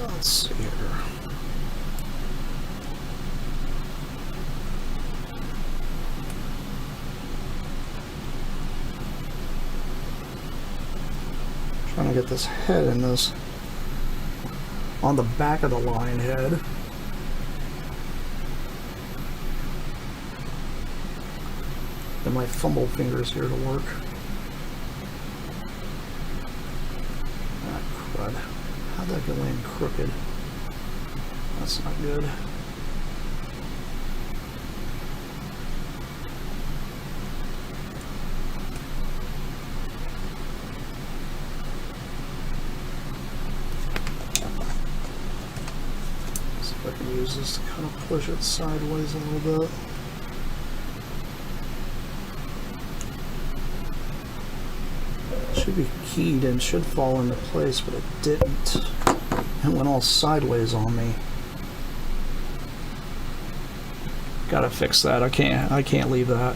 Let's see here. Trying to get this head in this on the back of the lion head. And my fumble fingers here to work. Ah, crud. How'd that go in crooked? That's not good. See if I can use this to kind of push it sideways a little bit. Should be keyed and should fall into place, but it didn't. It went all sideways on me. Gotta fix that. I can't leave that.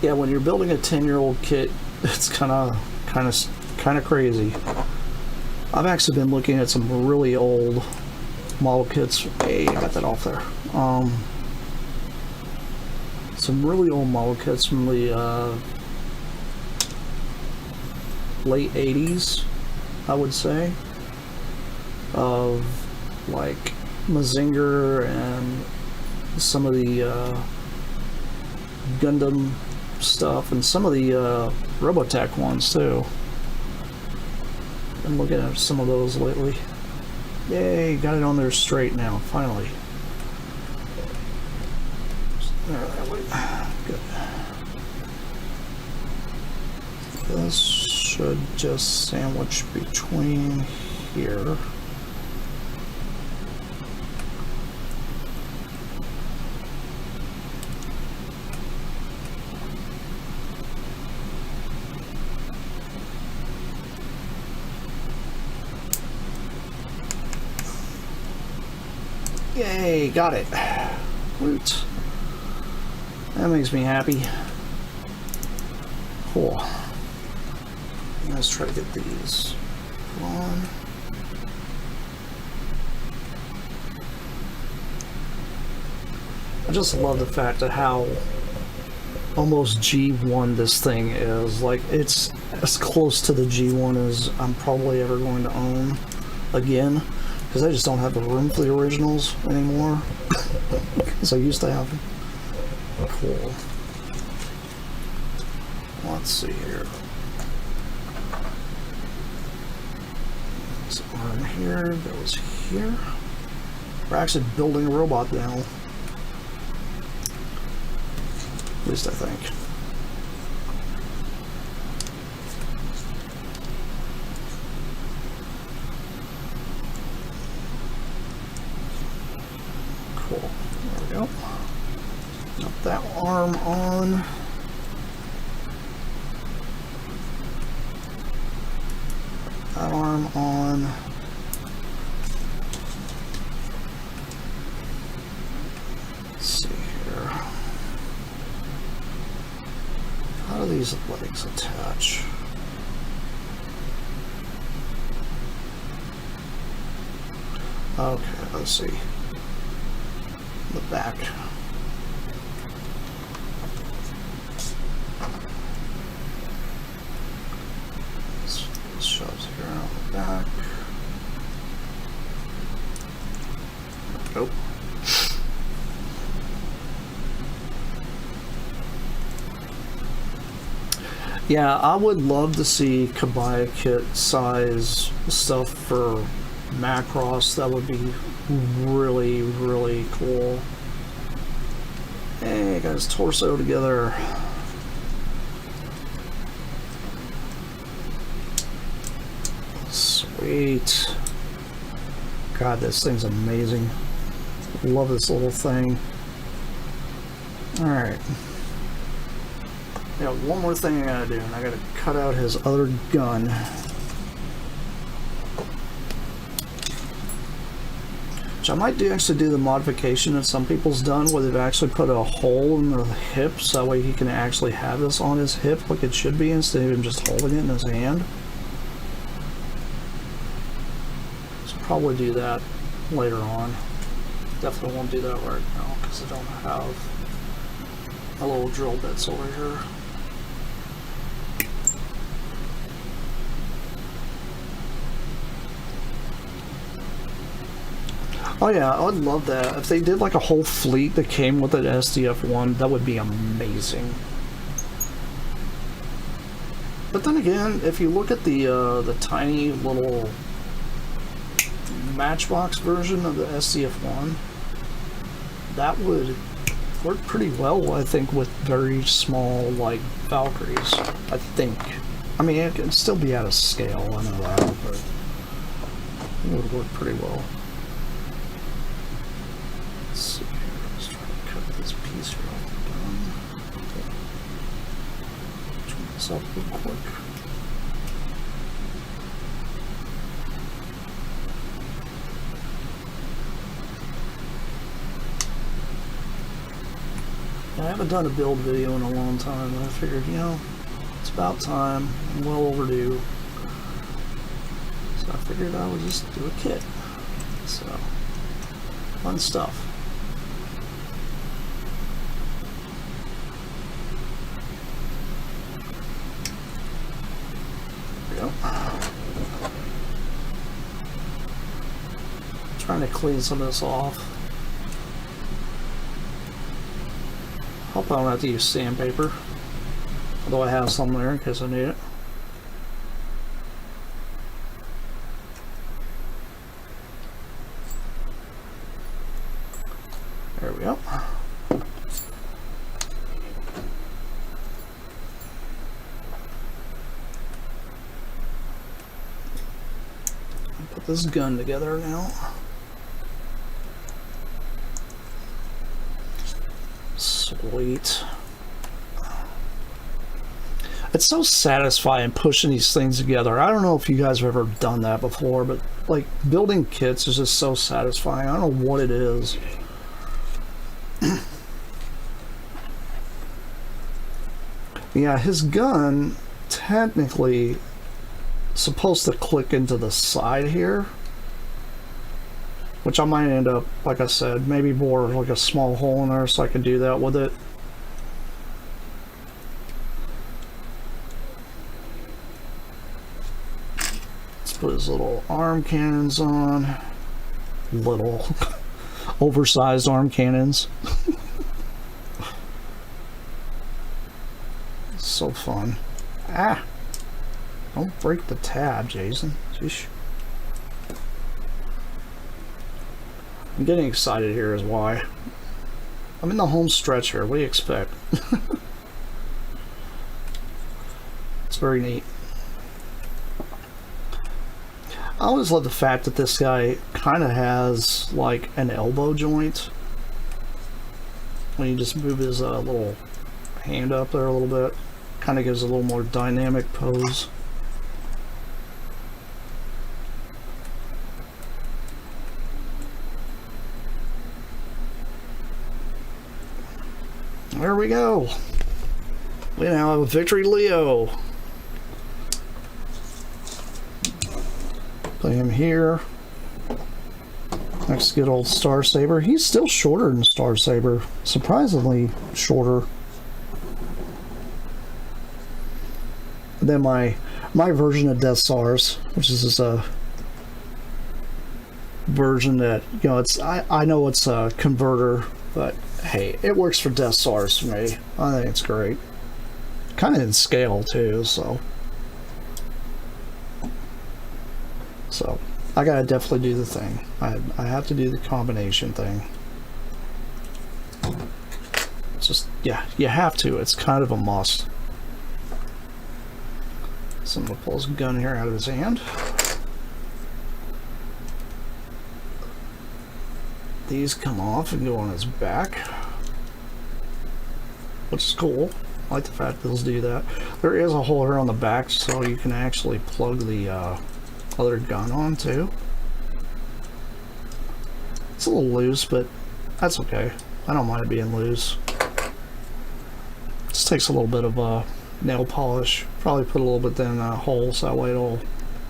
Yeah, when you're building a 10-year-old kit, it's kind of crazy. I've actually been looking at some really old model kits. Hey, I got that off there. Some really old model kits from the late 80s, I would say, of like Mazinger and some of the Gundam stuff and some of the Robotech ones too. I'm looking at some of those lately. Yay, got it on there straight now, finally. There, that way. Good. This should just sandwich between here. Yay, got it. Woot. That makes me happy. Cool. Let's try to get these on. I just love the fact of how almost G1 this thing is. Like, it's as close to the G1 as I'm probably ever going to own again, because I just don't have the room for the originals anymore, because I used to have them. Cool. Let's see here. This arm here goes here. We're actually building a robot now. At least I think. Cool. There we go. Got that arm on. That arm on. Let's see here. How do these legs attach? Okay, let's see. The back. This shoves here on the back. Nope. Yeah, I would love to see Kabaya kit size stuff for Macross. That would be really, really cool. Hey, got his torso together. Sweet. God, this thing's amazing. Love this little thing. Alright. Yeah, one more thing I gotta do, and I gotta cut out his other gun. Which I might actually do the modification that some people's done, where they've actually put a hole in the hip, so that way he can actually have this on his hip like it should be, instead of him just holding it in his hand. So probably do that later on. Definitely won't do that right now, because I don't have my little drill bits over here. Oh yeah, I would love that. If they did like a whole fleet that came with an SDF-1, that would be amazing. But then again, if you look at the tiny little Matchbox version of the SDF-1, that would work pretty well, I think, with very small, like, Valkyries, I think. I mean, it could still be out of scale, I know that, but it would work pretty well. Let's see here, let's try to cut this piece here off the gun. Trim this up real quick. I haven't done a build video in a long time, and I figured, you know, it's about time. I'm well overdue. So I figured I would just do a kit. So, fun stuff. There we go. Trying to clean some of this off. Hope I don't have to use sandpaper, although I have some there in case I need it. There we go. Put this gun together now. Sweet. It's so satisfying pushing these things together. I don't know if you guys have ever done that before, but like building kits is just so satisfying. I don't know what it is. Yeah, his gun technically supposed to click into the side here, which I might end up, like I said, maybe bore like a small hole in there so I can do that with it. Let's put his little arm cannons on. Little oversized arm cannons. So fun. Ah! Don't break the tab, Jason. Sheesh. I'm getting excited here is why. I'm in the home stretch here. What do you expect? It's very neat. I always love the fact that this guy kind of has like an elbow joint. When you just move his little hand up there a little bit. Kind of gives a little more dynamic pose. There we go. We now have a Victory Leo. Put him here. Next, good old Star Saber. He's still shorter than Star Saber. Surprisingly shorter. And then my version of Death Stars, which is just a version that, you know, it's I know it's a converter, but hey, it works for Death Stars for me. I think it's great. Kind of in scale too, so I gotta definitely do the thing. I have to do the combination thing. It's just, yeah, you have to. It's kind of a must. So I'm gonna pull his gun here out of his hand. These come off and go on his back, which is cool. I like the fact that they'll do that. There is a hole here on the back, so you can actually plug the other gun on too. It's a little loose, but that's okay. I don't mind it being loose. Just takes a little bit of nail polish. Probably put a little bit in holes, that way it'll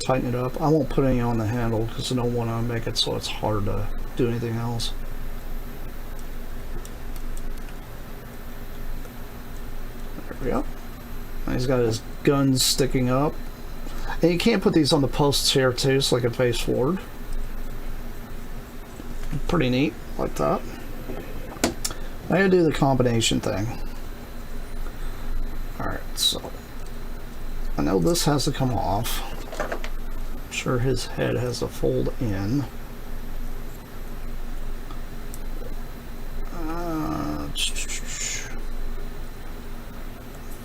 tighten it up. I won't put any on the handle because I don't want to make it so it's hard to do anything else. There we go. And he's got his guns sticking up. And you can't put these on the posts here too, so they can face forward. Pretty neat, like that. I gotta do the combination thing. Alright, so I know this has to come off. I'm sure his head has to fold in.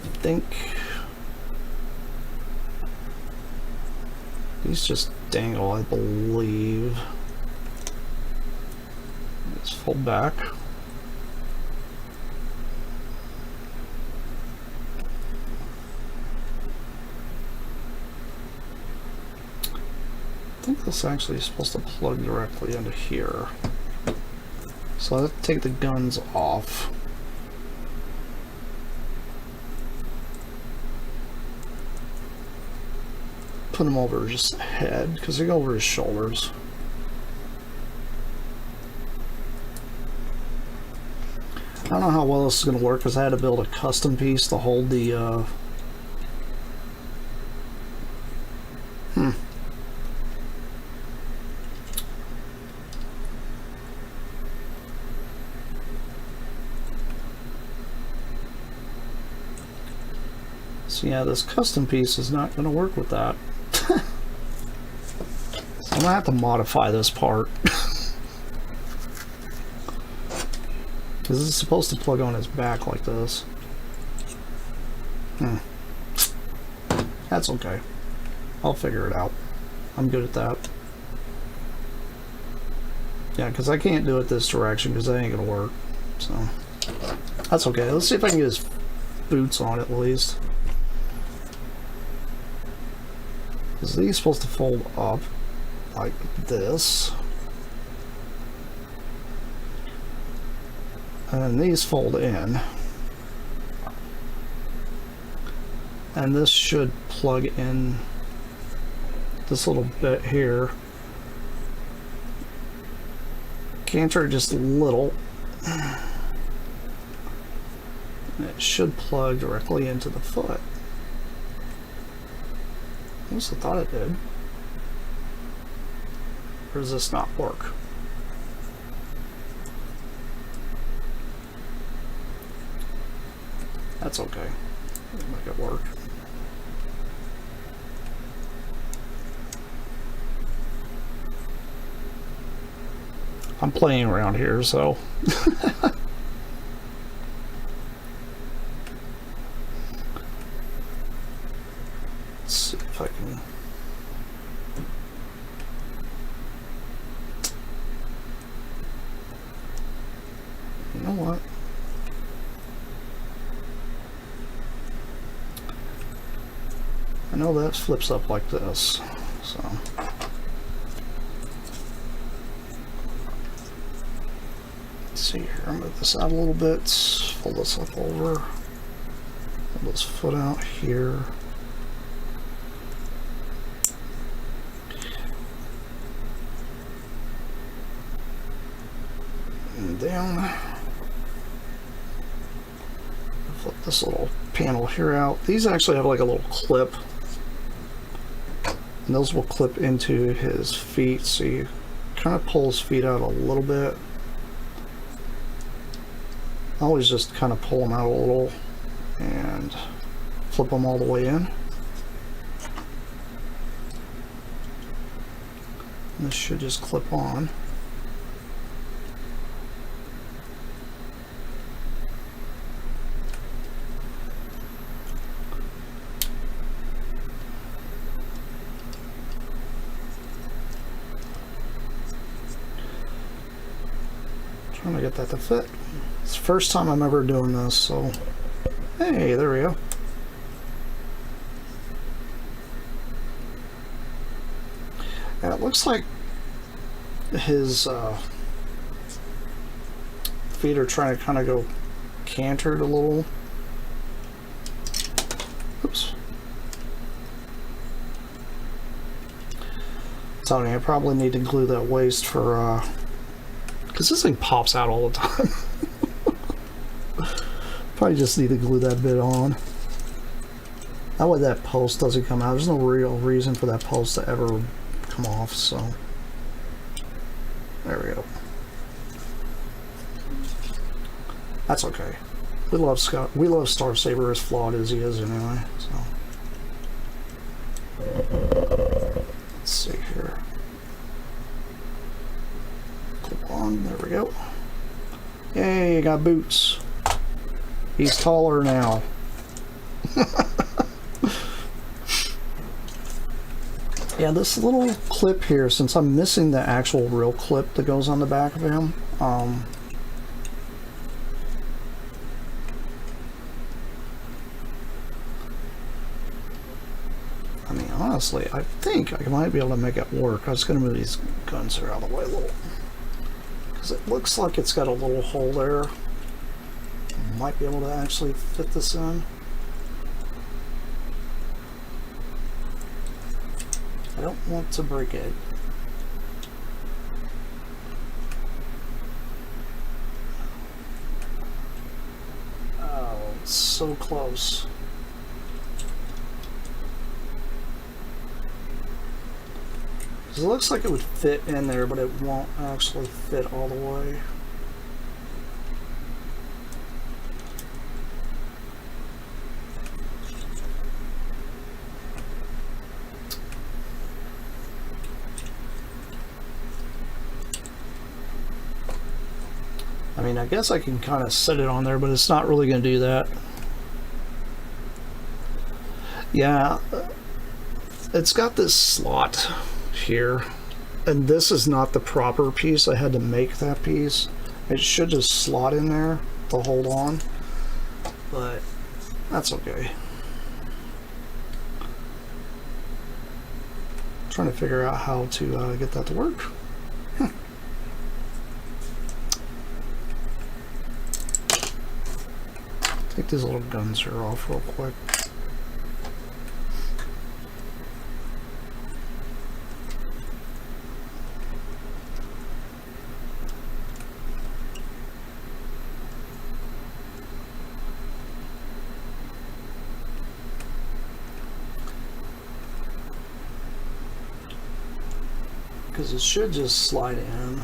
I think these just dangle, I believe. Let's fold back. I think this actually is supposed to plug directly into here. So let's take the guns off. Put them over just the head, because they go over his shoulders. I don't know how well this is going to work, because I had to build a custom piece to hold the So yeah, this custom piece is not going to work with that. So I'm going to have to modify this part. Because this is supposed to plug on his back like this. That's okay. I'll figure it out. I'm good at that. Yeah, because I can't do it this direction because that ain't gonna work. So that's okay. Let's see if I can get his boots on at least. Because these supposed to fold up like this. And these fold in. And this should plug in this little bit here. Canter just a little. It should plug directly into the foot. At least I thought it did. Or does this not work? That's okay. We'll make it work. I'm playing around here, so. Let's see if I can. You know what? I know that flips up like this, so. See here, I'll move this out a little bit, fold this up over, pull this foot out here. And down. Flip this little panel here out. These actually have like a little clip, and those will clip into his feet, so you kind of pull his feet out a little bit. I always just kind of pull them out a little and flip them all the way in. And this should just clip on. Trying to get that to fit. It's the first time I'm ever doing this, so hey, there we go. And it looks like his feet are trying to kind of go cantered a little. Oops. So I probably need to glue that waist for because this thing pops out all the time. Probably just need to glue that bit on. That way that post doesn't come out. There's no real reason for that post to ever come off, so there we go. That's okay. We love Star Saber as flawed as he is anyway, so let's see here. Clip on, there we go. Yay, got boots. He's taller now. Yeah, this little clip here, since I'm missing the actual real clip that goes on the back of him, I mean, honestly, I think I might be able to make it work. I was going to move these guns here out of the way a little. Because it looks like it's got a little hole there. Might be able to actually fit this in. I don't want to break it. Oh, it's so close. It looks like it would fit in there, but it won't actually fit all the way. I mean, I guess I can kind of set it on there, but it's not really going to do that. Yeah, it's got this slot here, And this is not the proper piece. I had to make that piece. It should just slot in there to hold on, but that's okay. Trying to figure out how to get that to work. Take these little guns here off real quick. Because it should just slide in.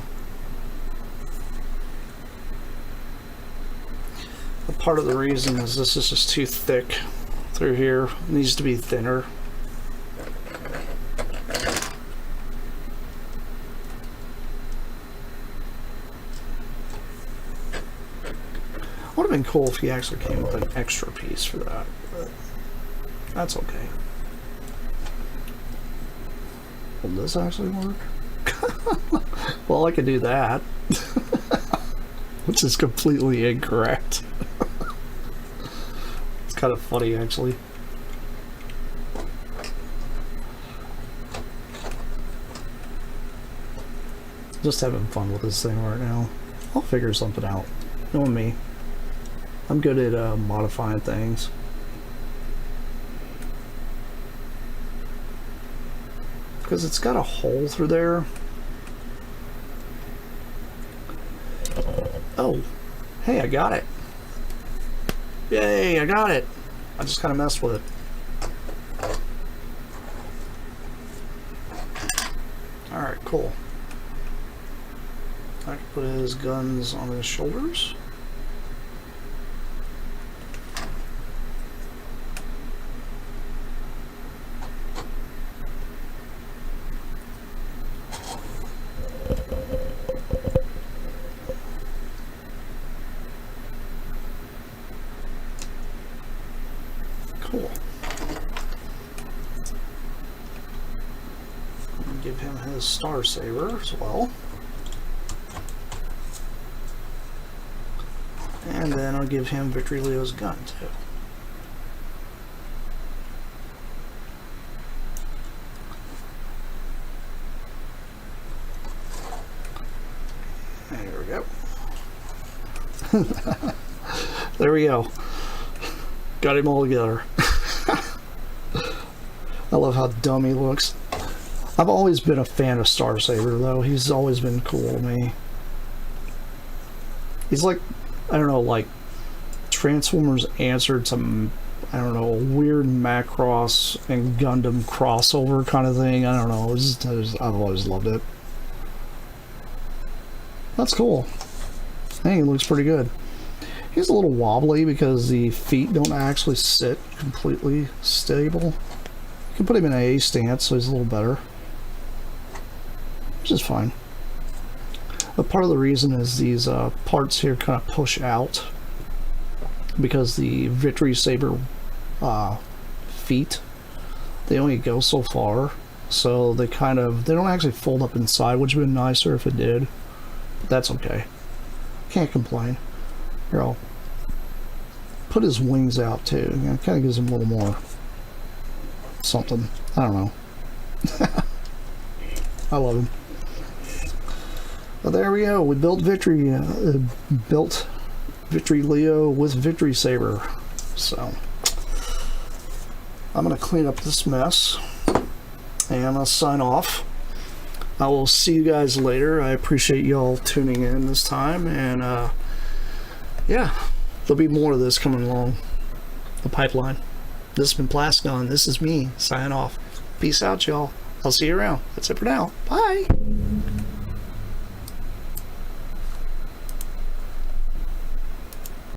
But part of the reason is this is just too thick through here. It needs to be thinner. Would have been cool if he actually came with an extra piece for that, but that's okay. Will this actually work? Well, I could do that, which is completely incorrect. It's kind of funny, actually. Just having fun with this thing right now. I'll figure something out. Knowing me, I'm good at modifying things. Because it's got a hole through there. Oh, hey, I got it. Yay, I got it. I just kind of messed with it. Alright, cool. I can put his guns on his shoulders. Cool. Give him his Star Saber as well. And then I'll give him Victory Leo's gun too. There we go. There we go. Got him all together. I love how dumb he looks. I've always been a fan of Star Saber though. He's always been cool to me. He's like, I don't know, like Transformers answered some, I don't know, weird Macross and Gundam crossover kind of thing. I don't know. I've always loved it. That's cool. I think he looks pretty good. He's a little wobbly because the feet don't actually sit completely stable. You can put him in an A stance so he's a little better, which is fine. But part of the reason is these parts here kind of push out because the Victory Saber feet, they only go so far, so they don't actually fold up inside, which would have been nicer if it did, but that's okay. Can't complain. Here, I'll put his wings out too. You know, it kind of gives him a little more something. I don't know. I love him. Well, there we go. We built Victory Leo with Victory Saber. So I'm gonna clean up this mess and I'll sign off. I will see you guys later. I appreciate y'all tuning in this time, and yeah, there'll be more of this coming along the pipeline. This has been Plasticon. This is me signing off. Peace out, y'all. I'll see you around. That's it for now. Bye.